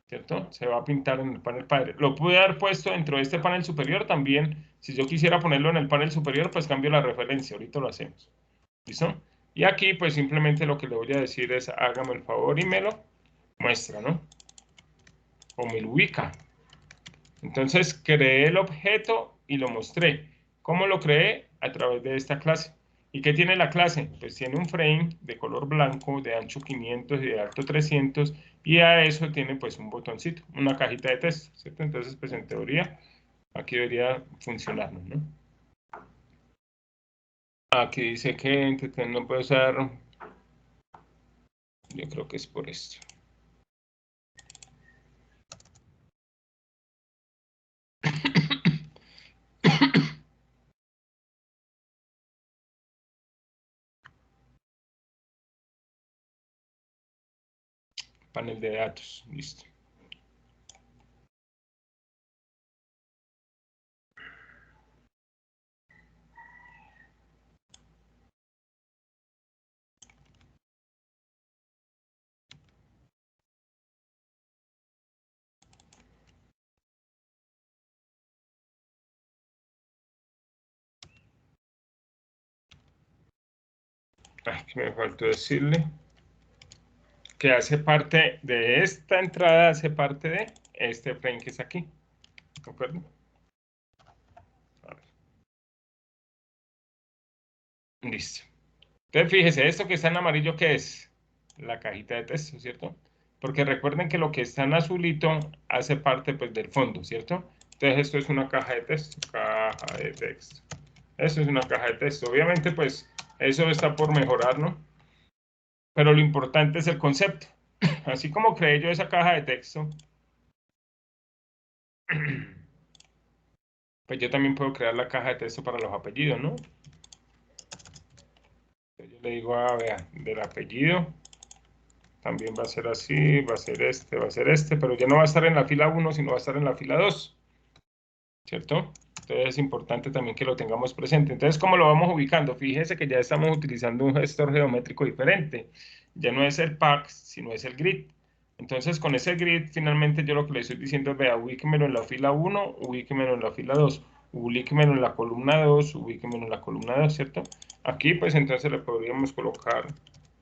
¿cierto? Se va a pintar en el panel padre. Lo pude haber puesto dentro de este panel superior también. Si yo quisiera ponerlo en el panel superior, pues cambio la referencia. Ahorita lo hacemos. ¿Listo? Y aquí, pues simplemente lo que le voy a decir es, hágame el favor y me lo muestra, ¿no? O me lo ubica. Entonces, creé el objeto y lo mostré. ¿Cómo lo creé? A través de esta clase. ¿Y qué tiene la clase? Pues tiene un frame de color blanco, de ancho 500 y de alto 300, y a eso tiene pues un botoncito, una cajita de texto, ¿cierto? Entonces, pues en teoría, aquí debería funcionar, ¿no? Aquí dice que no puede usar, yo creo que es por esto. Panel de datos, listo. Aquí me faltó decirle que hace parte de esta entrada, hace parte de este frame que está aquí. ¿De acuerdo? Listo. Entonces, fíjese, esto que está en amarillo, ¿qué es? La cajita de texto, ¿cierto? Porque recuerden que lo que está en azulito hace parte, pues, del fondo, ¿cierto? Entonces, esto es una caja de texto. Caja de texto. Esto es una caja de texto. Obviamente, pues, eso está por mejorar, ¿no? Pero lo importante es el concepto. Así como creé yo esa caja de texto, pues yo también puedo crear la caja de texto para los apellidos, ¿no? Entonces yo le digo, vea, del apellido, también va a ser así, va a ser este, pero ya no va a estar en la fila 1, sino va a estar en la fila 2, ¿cierto? Entonces es importante también que lo tengamos presente. Entonces, ¿cómo lo vamos ubicando? Fíjese que ya estamos utilizando un gestor geométrico diferente. Ya no es el pack, sino es el grid. Entonces, con ese grid, finalmente yo lo que le estoy diciendo es, vea, ubíquemelo en la fila 1, ubíquemelo en la fila 2, ubíquemelo en la columna 2, ubíquemelo en la columna 2, ¿cierto? Aquí, pues, entonces le podríamos colocar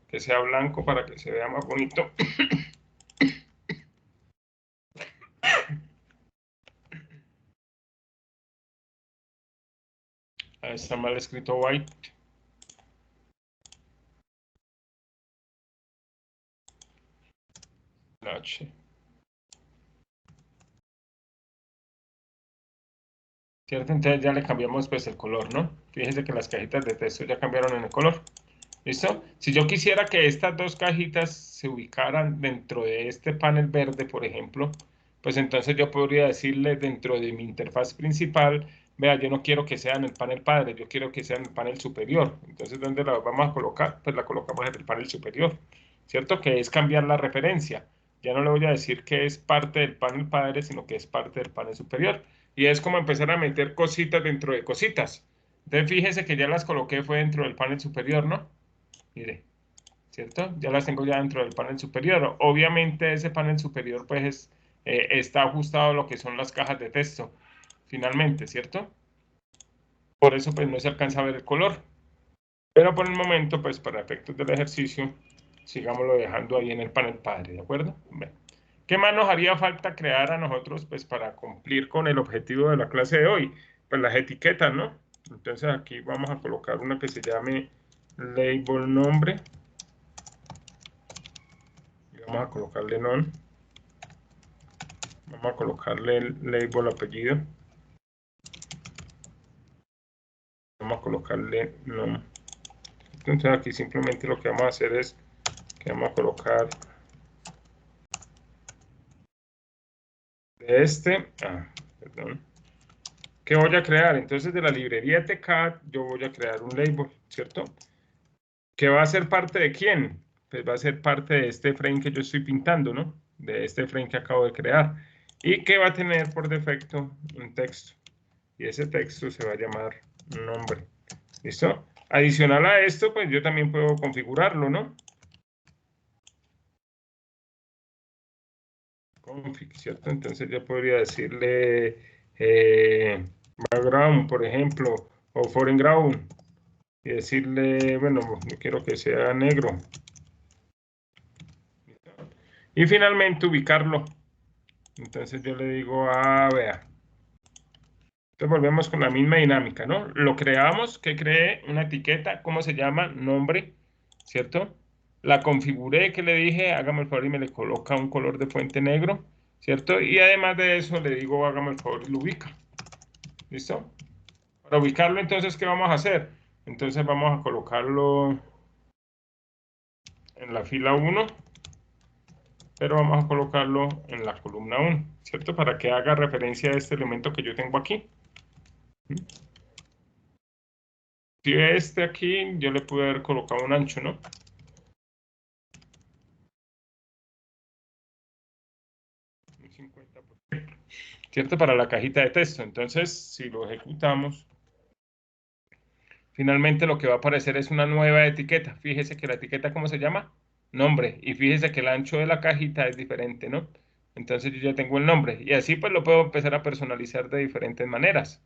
que sea blanco para que se vea más bonito. Ahí está mal escrito white. La H. ¿Cierto? Entonces ya le cambiamos pues el color, ¿no? Fíjense que las cajitas de texto ya cambiaron en el color. ¿Listo? Si yo quisiera que estas dos cajitas se ubicaran dentro de este panel verde, por ejemplo, pues entonces yo podría decirle dentro de mi interfaz principal, vea, yo no quiero que sea en el panel padre, yo quiero que sea en el panel superior. Entonces, ¿dónde la vamos a colocar? Pues la colocamos en el panel superior, ¿cierto? Que es cambiar la referencia. Ya no le voy a decir que es parte del panel padre, sino que es parte del panel superior. Y es como empezar a meter cositas dentro de cositas. Entonces fíjese que ya las coloqué fue dentro del panel superior, ¿no? Mire, ¿cierto? Ya las tengo ya dentro del panel superior. Obviamente ese panel superior pues está ajustado a lo que son las cajas de texto, finalmente, ¿cierto? Por eso pues no se alcanza a ver el color. Pero por el momento, pues para efectos del ejercicio, sigámoslo dejando ahí en el panel padre, ¿de acuerdo? Bien. ¿Qué más nos haría falta crear a nosotros, pues para cumplir con el objetivo de la clase de hoy? Pues las etiquetas, ¿no? Entonces aquí vamos a colocar una que se llame label nombre. Y vamos a colocarle non. Vamos a colocarle el label apellido. Vamos a colocarle non. Entonces aquí simplemente lo que vamos a hacer es que vamos a colocar de perdón. ¿Qué voy a crear? Entonces de la librería TCAD yo voy a crear un label, ¿cierto? ¿Que va a ser parte de quién? Pues va a ser parte de este frame que yo estoy pintando, ¿no? De este frame que acabo de crear. Y que va a tener por defecto un texto. Y ese texto se va a llamar nombre. ¿Listo? Adicional a esto, pues yo también puedo configurarlo, ¿no? Config, ¿cierto? Entonces yo podría decirle background, por ejemplo, o foreground. Y decirle, bueno, yo quiero que sea negro. Y finalmente ubicarlo. Entonces yo le digo, vea. Entonces volvemos con la misma dinámica, ¿no? Lo creamos, que cree una etiqueta, ¿cómo se llama? Nombre, ¿cierto? La configuré, que le dije, hágame el favor y me le coloca un color de fuente negro, ¿cierto? Y además de eso le digo, hágame el favor y lo ubica. ¿Listo? Para ubicarlo, entonces, ¿qué vamos a hacer? Entonces vamos a colocarlo en la fila 1, pero vamos a colocarlo en la columna 1, ¿cierto? Para que haga referencia a este elemento que yo tengo aquí. Si este aquí, yo le pude haber colocado un ancho, ¿no? Un 50%, ¿cierto? Para la cajita de texto. Entonces, si lo ejecutamos, finalmente lo que va a aparecer es una nueva etiqueta. Fíjese que la etiqueta, ¿cómo se llama? Nombre. Y fíjese que el ancho de la cajita es diferente, ¿no? Entonces yo ya tengo el nombre. Y así pues lo puedo empezar a personalizar de diferentes maneras.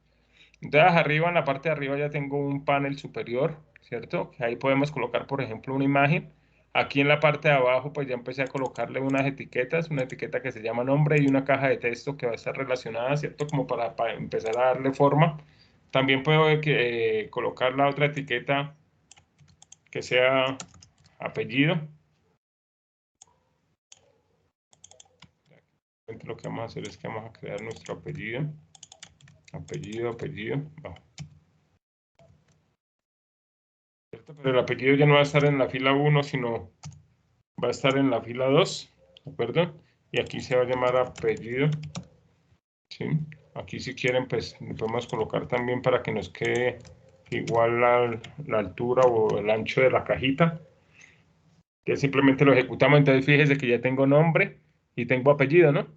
Entonces arriba, en la parte de arriba ya tengo un panel superior, ¿cierto? Que ahí podemos colocar, por ejemplo, una imagen. Aquí en la parte de abajo, pues ya empecé a colocarle unas etiquetas, una etiqueta que se llama nombre y una caja de texto que va a estar relacionada, ¿cierto? Como para empezar a darle forma. También puedo colocar la otra etiqueta que sea apellido. Lo que vamos a hacer es que vamos a crear nuestro apellido. Apellido. Pero el apellido ya no va a estar en la fila 1, sino va a estar en la fila 2, ¿de acuerdo? Y aquí se va a llamar apellido, ¿sí? Aquí si quieren, pues lo podemos colocar también para que nos quede igual la altura o el ancho de la cajita. Que simplemente lo ejecutamos, entonces fíjese que ya tengo nombre y tengo apellido, ¿no?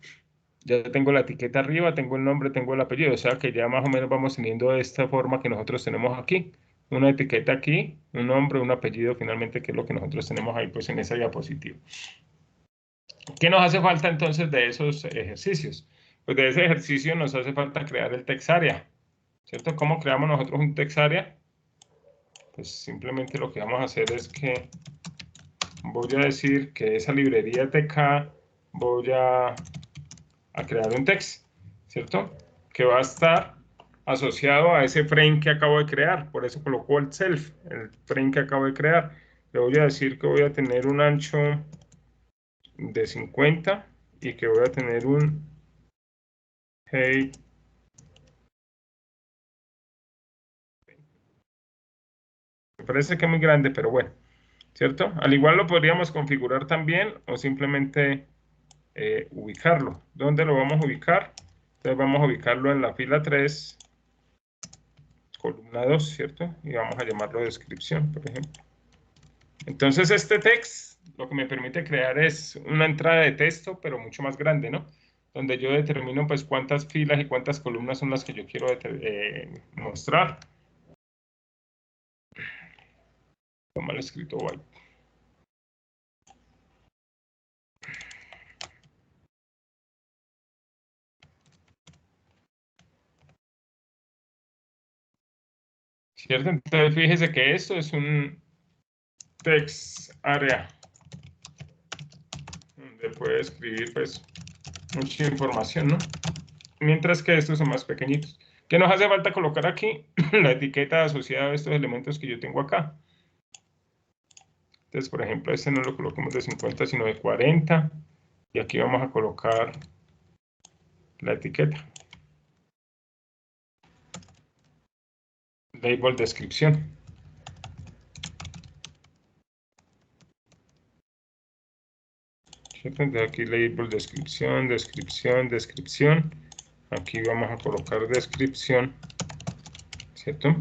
Ya tengo la etiqueta arriba, tengo el nombre, tengo el apellido, o sea que ya más o menos vamos teniendo esta forma que nosotros tenemos aquí. Una etiqueta aquí, un nombre, un apellido finalmente, que es lo que nosotros tenemos ahí pues en esa diapositiva. ¿Qué nos hace falta entonces de esos ejercicios? Pues de ese ejercicio nos hace falta crear el text area, ¿cierto? ¿Cómo creamos nosotros un text area? Pues simplemente lo que vamos a hacer es que voy a decir que esa librería TK voy a crear un text, ¿cierto? Que va a estar asociado a ese frame que acabo de crear. Por eso colocó el self, el frame que acabo de crear. Le voy a decir que voy a tener un ancho de 50 y que voy a tener un height. Me parece que es muy grande, pero bueno, ¿cierto? Al igual lo podríamos configurar también o simplemente ubicarlo. ¿Dónde lo vamos a ubicar? Entonces vamos a ubicarlo en la fila 3, columna 2, ¿cierto? Y vamos a llamarlo descripción, por ejemplo. Entonces este text lo que me permite crear es una entrada de texto, pero mucho más grande, ¿no? Donde yo determino pues cuántas filas y cuántas columnas son las que yo quiero mostrar. Mal escrito, white. ¿Cierto? Entonces fíjese que esto es un text area, donde puede escribir pues mucha información, ¿no? Mientras que estos son más pequeñitos. ¿Qué nos hace falta colocar aquí? La etiqueta asociada a estos elementos que yo tengo acá. Entonces, por ejemplo, este no lo coloquemos de 50, sino de 40. Y aquí vamos a colocar la etiqueta. Label descripción. Entonces aquí label descripción, descripción, descripción. Aquí vamos a colocar descripción, ¿cierto?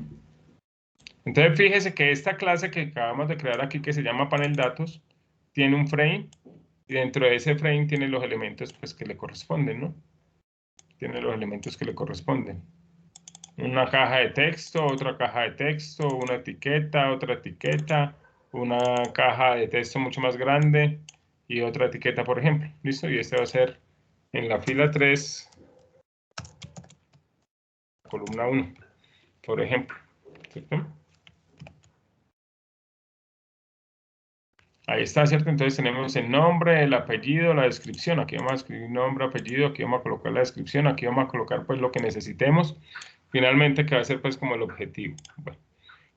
Entonces fíjese que esta clase que acabamos de crear aquí, que se llama panel datos, tiene un frame, y dentro de ese frame tiene los elementos pues, que le corresponden, ¿no? Tiene los elementos que le corresponden. Una caja de texto, otra caja de texto, una etiqueta, otra etiqueta, una caja de texto mucho más grande y otra etiqueta, por ejemplo. ¿Listo? Y este va a ser en la fila 3, columna 1, por ejemplo. ¿Cierto? Ahí está, ¿cierto? Entonces tenemos el nombre, el apellido, la descripción. Aquí vamos a escribir nombre, apellido, aquí vamos a colocar la descripción, aquí vamos a colocar pues lo que necesitemos. Finalmente, que va a ser pues como el objetivo. Bueno,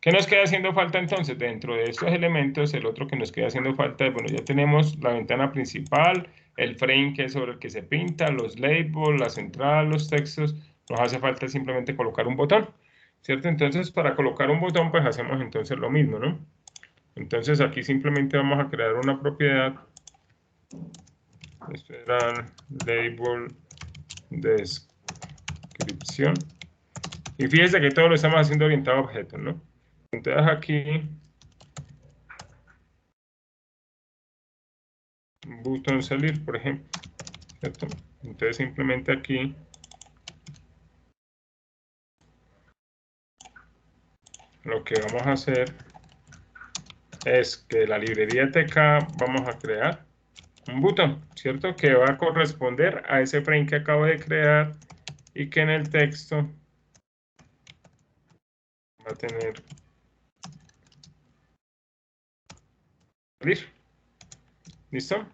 ¿qué nos queda haciendo falta entonces? Dentro de estos elementos, el otro que nos queda haciendo falta es, bueno, ya tenemos la ventana principal, el frame que es sobre el que se pinta, los labels, las entradas, los textos. Nos hace falta simplemente colocar un botón, ¿cierto? Entonces, para colocar un botón, pues hacemos entonces lo mismo, ¿no? Entonces aquí simplemente vamos a crear una propiedad. Esto era label descripción. Y fíjense que todo lo estamos haciendo orientado a objetos, ¿no? Entonces aquí, button salir, por ejemplo, ¿cierto? Entonces simplemente aquí lo que vamos a hacer es que de la librería TK vamos a crear un botón, ¿cierto? Que va a corresponder a ese frame que acabo de crear y que en el texto va a tener salir. ¿Listo?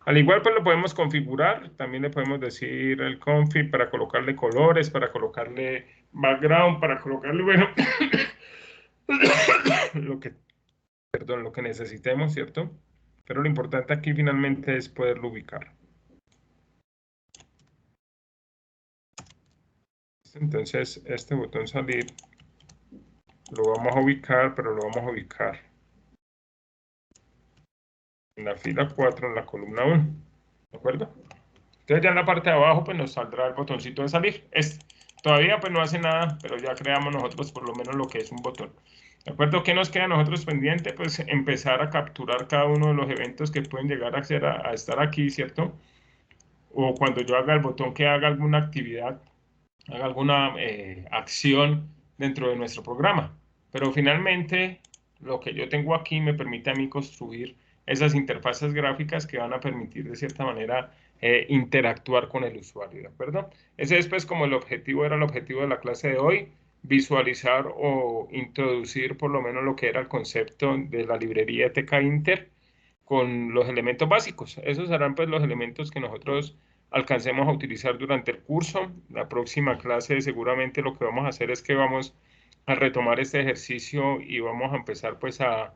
Al igual pues lo podemos configurar, también le podemos decir el config para colocarle colores, para colocarle background, para colocarle, bueno, lo que necesitemos, ¿cierto? Pero lo importante aquí finalmente es poderlo ubicar. Entonces este botón salir lo vamos a ubicar, pero lo vamos a ubicar en la fila 4, en la columna 1, ¿de acuerdo? Entonces ya en la parte de abajo pues nos saldrá el botoncito de salir. Todavía pues no hace nada, pero ya creamos nosotros por lo menos lo que es un botón. ¿De acuerdo? ¿Qué nos queda a nosotros pendiente? Pues empezar a capturar cada uno de los eventos que pueden llegar a estar aquí, ¿cierto? O cuando yo haga el botón que haga alguna actividad, haga alguna acción dentro de nuestro programa. Pero finalmente lo que yo tengo aquí me permite a mí construir esas interfaces gráficas que van a permitir de cierta manera interactuar con el usuario, ¿de acuerdo? Ese es pues como era el objetivo de la clase de hoy, visualizar o introducir por lo menos lo que era el concepto de la librería TK Inter con los elementos básicos. Esos serán pues los elementos que nosotros alcancemos a utilizar durante el curso. La próxima clase seguramente lo que vamos a hacer es que vamos a retomar este ejercicio y vamos a empezar pues a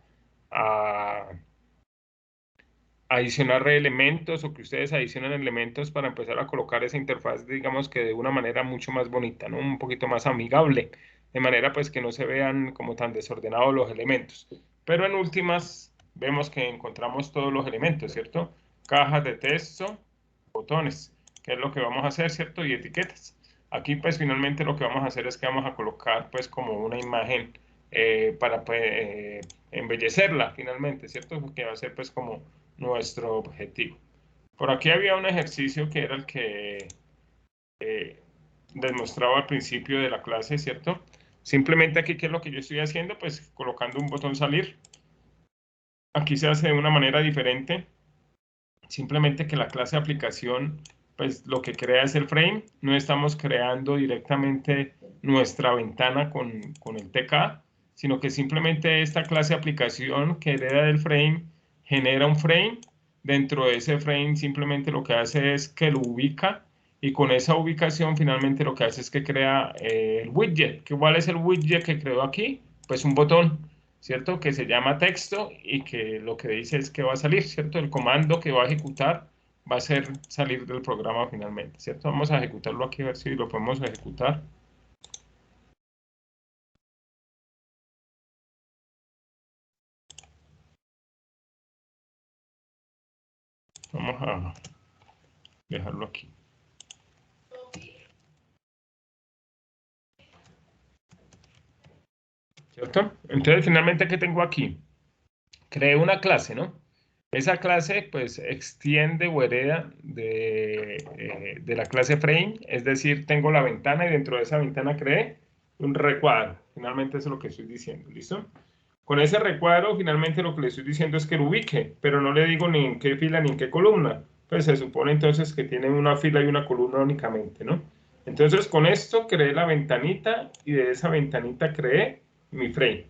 adicionar elementos o que ustedes adicionen elementos para empezar a colocar esa interfaz, digamos que de una manera mucho más bonita, ¿no? Un poquito más amigable, de manera pues que no se vean como tan desordenados los elementos. Pero en últimas vemos que encontramos todos los elementos, ¿cierto? Cajas de texto, botones, que es lo que vamos a hacer, ¿cierto? Y etiquetas. Aquí pues finalmente lo que vamos a hacer es que vamos a colocar pues como una imagen para pues, embellecerla finalmente, ¿cierto? Que va a ser pues como nuestro objetivo. Por aquí había un ejercicio que era el que demostraba al principio de la clase, ¿cierto? Simplemente aquí, ¿qué es lo que yo estoy haciendo? Pues colocando un botón salir. Aquí se hace de una manera diferente. Simplemente que la clase de aplicación, pues lo que crea es el frame. No estamos creando directamente nuestra ventana con el TK, sino que simplemente esta clase de aplicación que hereda del frame genera un frame. Dentro de ese frame simplemente lo que hace es que lo ubica y con esa ubicación finalmente lo que hace es que crea el widget. ¿Cuál es el widget que creó aquí? Pues un botón, ¿cierto? Que se llama texto y que lo que dice es que va a salir, ¿cierto? El comando que va a ejecutar va a ser salir del programa finalmente, ¿cierto? Vamos a ejecutarlo aquí a ver si lo podemos ejecutar. Vamos a dejarlo aquí. ¿Cierto? Entonces, finalmente, ¿qué tengo aquí? Creé una clase, ¿no? Esa clase, pues, extiende o hereda de la clase frame, es decir, tengo la ventana y dentro de esa ventana creé un recuadro. Finalmente, eso es lo que estoy diciendo, ¿listo? Con ese recuadro, finalmente, lo que le estoy diciendo es que lo ubique, pero no le digo ni en qué fila ni en qué columna. Pues se supone entonces que tiene una fila y una columna únicamente, ¿no? Entonces, con esto creé la ventanita y de esa ventanita creé mi frame.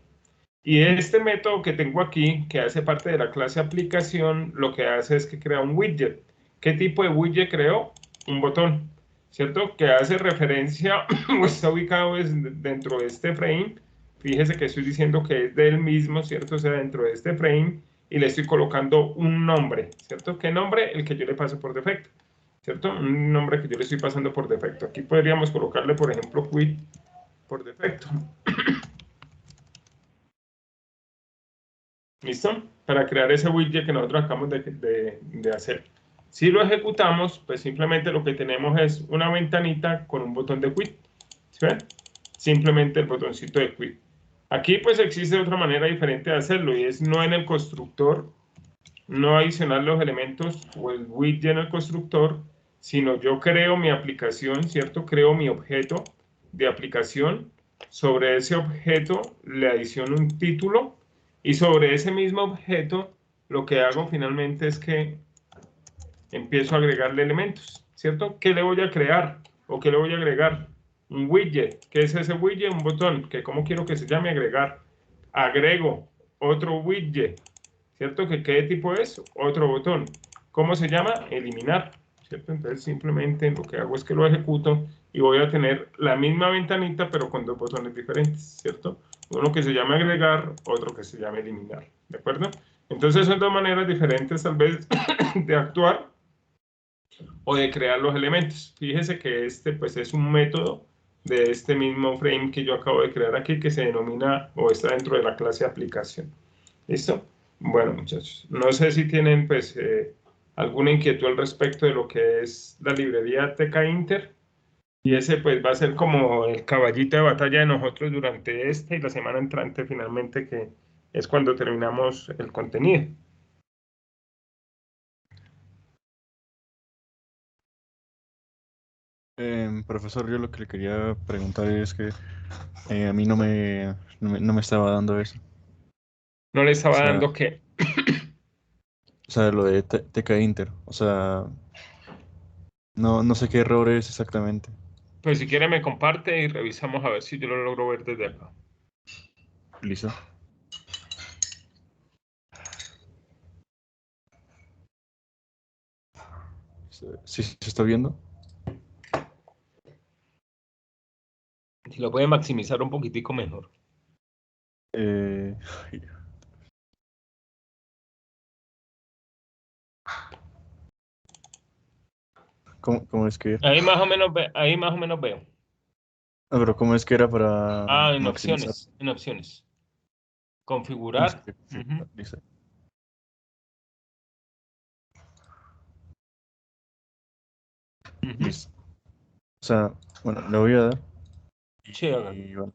Y este método que tengo aquí, que hace parte de la clase aplicación, lo que hace es que crea un widget. ¿Qué tipo de widget creó? Un botón, ¿cierto? Que hace referencia o está ubicado dentro de este frame. Fíjese que estoy diciendo que es del mismo, ¿cierto? O sea, dentro de este frame y le estoy colocando un nombre, ¿cierto? ¿Qué nombre? El que yo le paso por defecto, ¿cierto? Un nombre que yo le estoy pasando por defecto. Aquí podríamos colocarle, por ejemplo, quit por defecto. ¿Listo? Para crear ese widget que nosotros acabamos de hacer. Si lo ejecutamos, pues simplemente lo que tenemos es una ventanita con un botón de quit. ¿Sí ven? Simplemente el botoncito de quit. Aquí pues existe otra manera diferente de hacerlo y es no en el constructor, no adicionar los elementos o el widget en el constructor, sino yo creo mi aplicación, ¿cierto? Creo mi objeto de aplicación. Sobre ese objeto le adiciono un título y sobre ese mismo objeto lo que hago finalmente es que empiezo a agregarle elementos, ¿cierto? ¿Qué le voy a crear o qué le voy a agregar? Un widget. ¿Qué es ese widget? Un botón. Que ¿cómo quiero que se llame? Agregar. Agrego otro widget, ¿cierto? ¿Que qué tipo es? Otro botón. ¿Cómo se llama? Eliminar, ¿cierto? Entonces simplemente lo que hago es que lo ejecuto y voy a tener la misma ventanita pero con dos botones diferentes, ¿cierto? Uno que se llame agregar, otro que se llame eliminar, ¿de acuerdo? Entonces son dos maneras diferentes tal vez de actuar o de crear los elementos. Fíjese que este pues es un método de este mismo frame que yo acabo de crear aquí que se denomina o está dentro de la clase aplicación. ¿Listo? Bueno, muchachos, no sé si tienen pues alguna inquietud al respecto de lo que es la librería TK Inter y ese pues va a ser como el caballito de batalla de nosotros durante esta y la semana entrante finalmente que es cuando terminamos el contenido. Profesor, yo lo que le quería preguntar es que a mí no me estaba dando eso. No le O estaba sea, dando que lo de TK Inter. O sea, no sé qué error es exactamente. pues si quiere me comparte y revisamos a ver si yo lo logro ver desde acá. Listo. ¿Sí se está viendo? Si lo puede maximizar un poquitico mejor. Eh, ¿cómo es que? Ahí más o menos veo. Ah, pero ¿cómo es que era para Ah, maximizar? en opciones. Listo, Configurar. sí, Ujú, listo. ujú. Listo. O sea, bueno, le voy a dar Sí, hágalo. y bueno,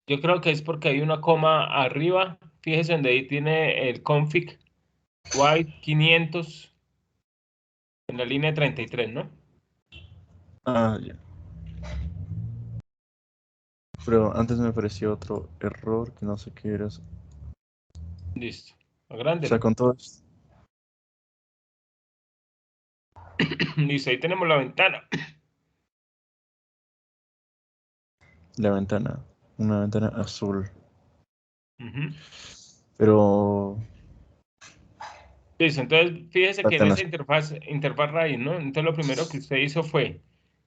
Yo creo que es porque hay una coma arriba. Fíjese donde ahí tiene el config white 500 en la línea 33, ¿no? Ah, ya. Pero antes me pareció otro error que no sé qué era. O Listo. sea, Agrándelo. con todo esto, Listo, ahí tenemos la ventana. la ventana, una ventana azul. Ujú. Pero Listo, entonces fíjese que en faltan esa las... interfaz raíz, ¿no? Entonces lo primero que usted hizo fue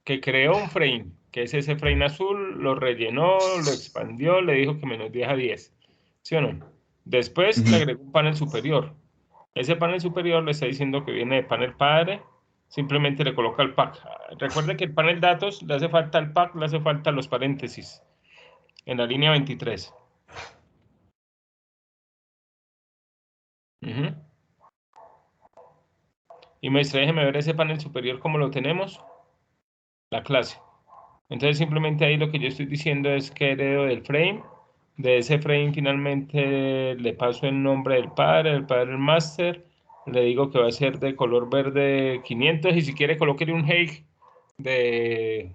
que creó un frame, que es ese frame azul, lo rellenó, lo expandió, le dijo que menos 10 a 10, ¿sí o no? Después le Ujú. agregó un panel superior. Ese panel superior le está diciendo que viene de panel padre, simplemente le coloca el pack. Recuerde que el panel datos le hace falta el pack, le hace falta los paréntesis en la línea 23. Ujú. Y maestra, déjeme ver ese panel superior como lo tenemos, la clase. Entonces simplemente ahí lo que yo estoy diciendo es que heredo del frame. De ese frame finalmente le paso el nombre del padre el master. Le digo que va a ser de color verde 500 y si quiere colóquele un height de,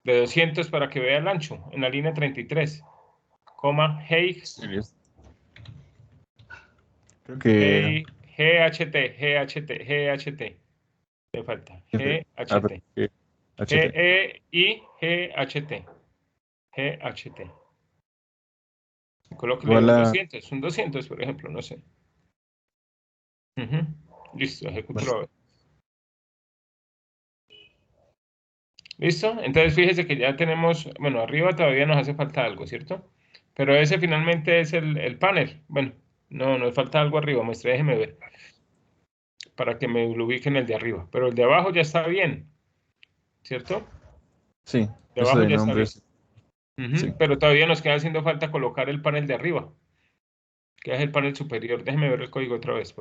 de 200 para que vea el ancho en la línea 33. Coma height, Sí, creo que... GHT, GHT, GHT. Le falta Ah, pero GHT. que HT. GEIGHT. GHT. Colóquele Igual un a... 200, un 200, por ejemplo, no sé. Ujú. Listo, Bueno, ejecútalo a ver. ¿Listo? Entonces fíjese que ya tenemos, bueno, arriba todavía nos hace falta algo, ¿cierto? Pero ese finalmente es el panel. Bueno, no, nos falta algo arriba, muestre, déjeme ver, para que me lo ubique en el de arriba. Pero el de abajo ya está bien, ¿cierto? sí, De eso abajo de ya está bien. nombres, sí. Ujú. Pero todavía nos queda haciendo falta colocar el panel de arriba, que es el panel superior. Déjeme ver el código otra vez,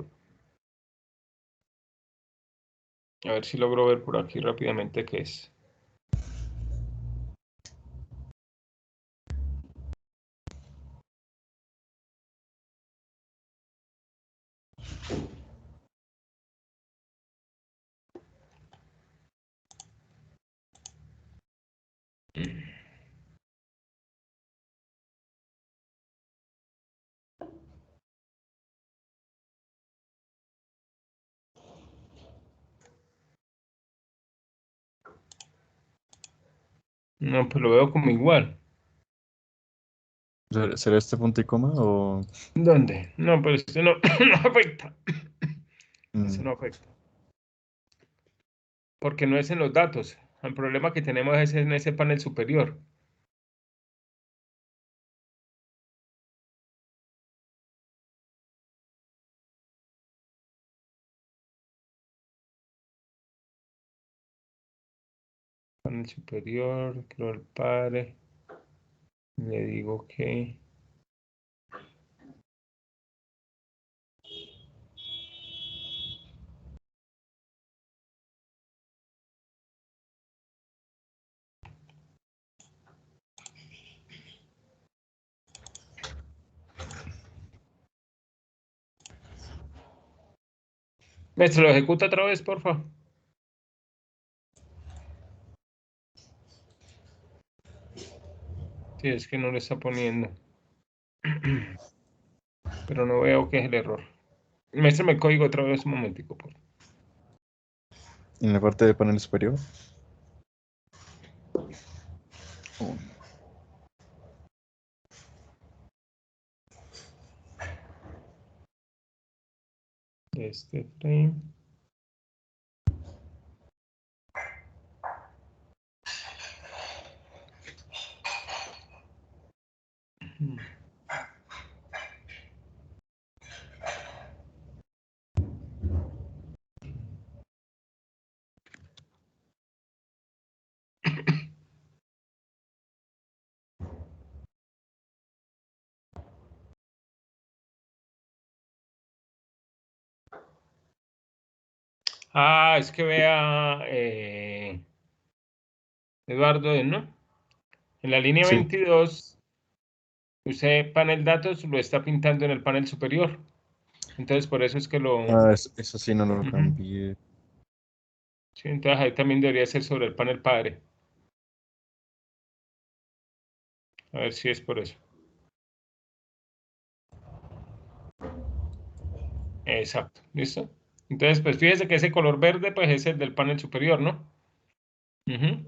a ver si logro ver por aquí rápidamente qué es. No, pues lo veo como igual. ¿Será este punto y coma o...? ¿Dónde? No, pero este no, no afecta. Ese Mm, no afecta. Porque no es en los datos. El problema que tenemos es en ese panel superior. Panel superior, creo el padre. Le digo que. ¿Se lo ejecuta otra vez, porfa? Sí, es que no le está poniendo. Pero no veo qué es el error. Muéstrame el código otra vez un momentico, por favor. en la parte de panel superior. Oh, Este frame. Ah, es que vea, Eduardo, ¿no? En la línea sí, 22. Usted panel datos lo está pintando en el panel superior. Entonces, por eso es que lo... Ah, eso sí no lo Ujú. cambié. Sí, entonces ahí también debería ser sobre el panel padre. A ver si es por eso. Exacto, ¿listo? Entonces, pues fíjese que ese color verde, pues es el del panel superior, ¿no? Ujú.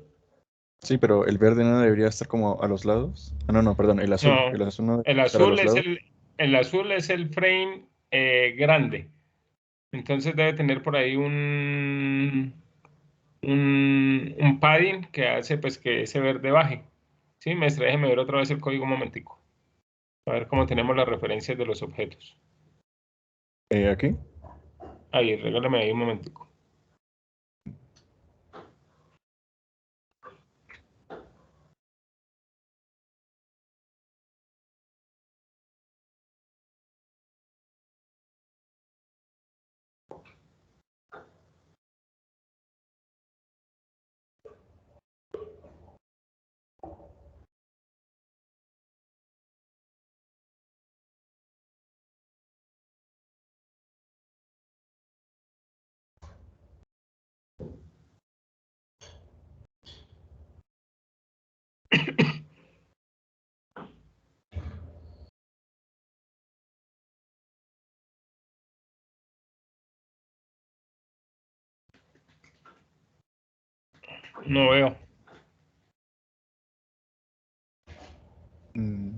Sí, pero el verde no debería estar como a los lados. Ah, no, no, perdón, el azul. No, El azul no el debería estar a azul los es lados. el azul es el frame grande. Entonces debe tener por ahí un padding que hace pues que ese verde baje. Sí, maestra, déjeme ver otra vez el código un momentico. A ver cómo tenemos las referencias de los objetos. ¿Aquí? Ahí, regálame ahí un momentico. No veo. Mm,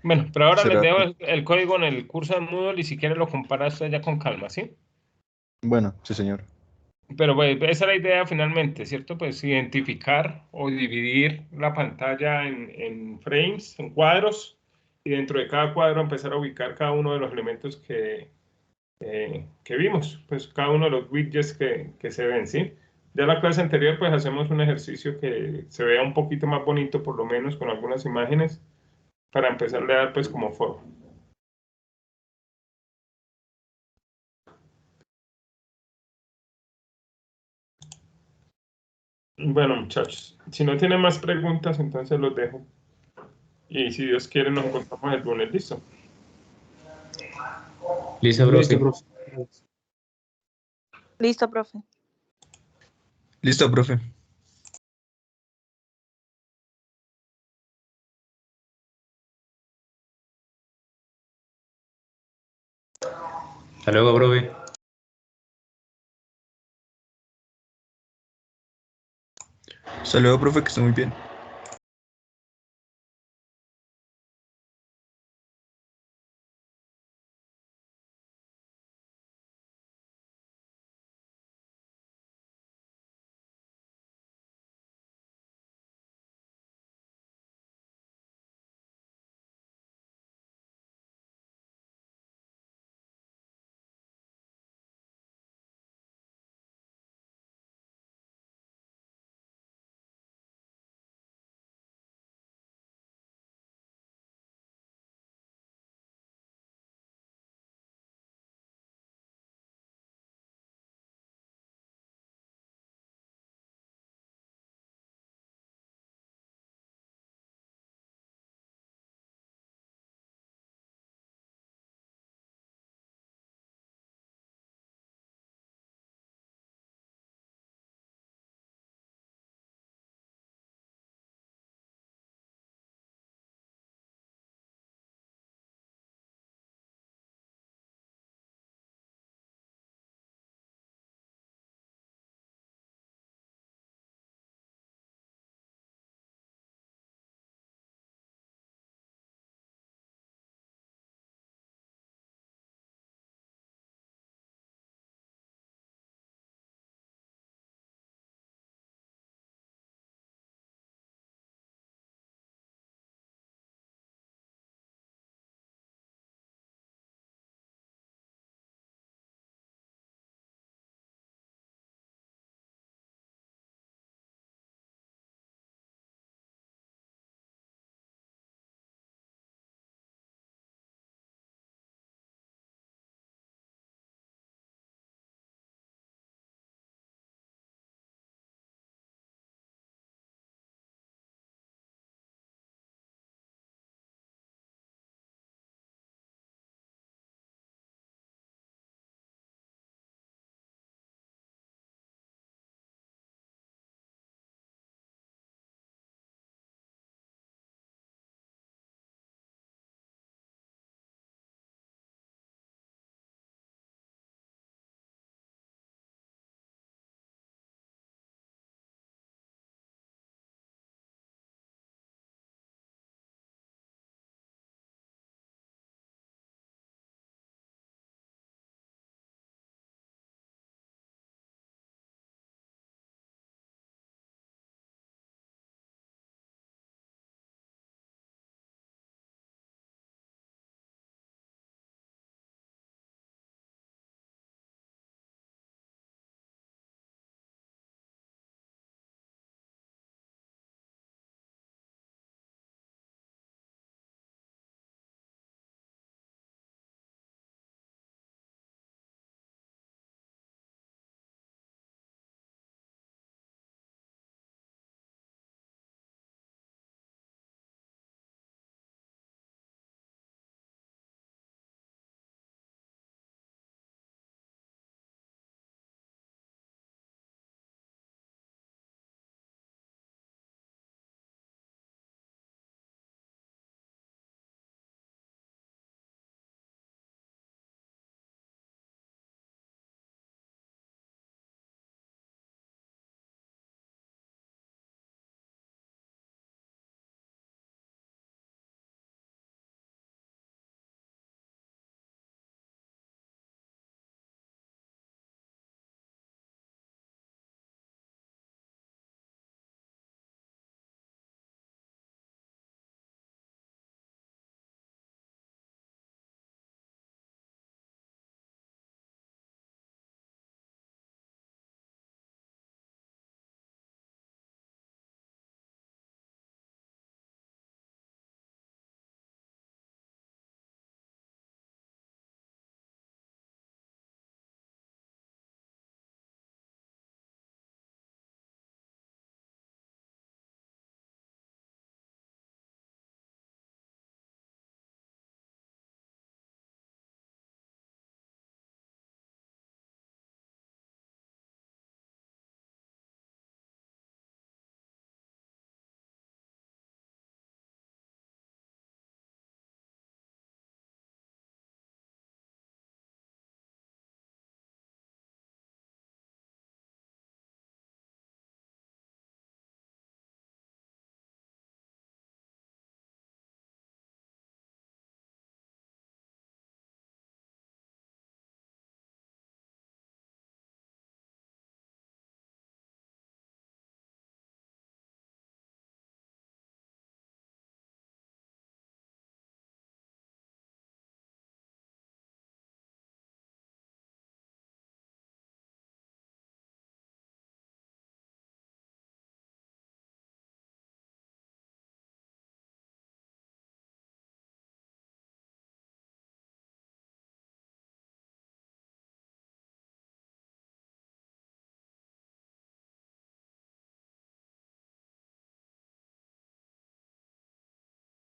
Bueno, pero ahora les ¿Será? dejo el código en el curso de Moodle y si quieren lo comparas ya con calma, ¿sí? Bueno, sí, señor. Pero pues, esa es la idea finalmente, ¿cierto? Pues identificar o dividir la pantalla en frames, en cuadros, y dentro de cada cuadro empezar a ubicar cada uno de los elementos que vimos, pues cada uno de los widgets que se ven, ¿sí? Ya la clase anterior, pues hacemos un ejercicio que se vea un poquito más bonito, por lo menos con algunas imágenes, para empezarle a dar pues como forma. Bueno, muchachos, si no tienen más preguntas, entonces los dejo. Y si Dios quiere, nos encontramos el lunes, ¿listo? Listo, Listo, profe. profe. Listo, profe. Listo, profe. Hasta luego, profe. Hasta luego, profe, que esté muy bien.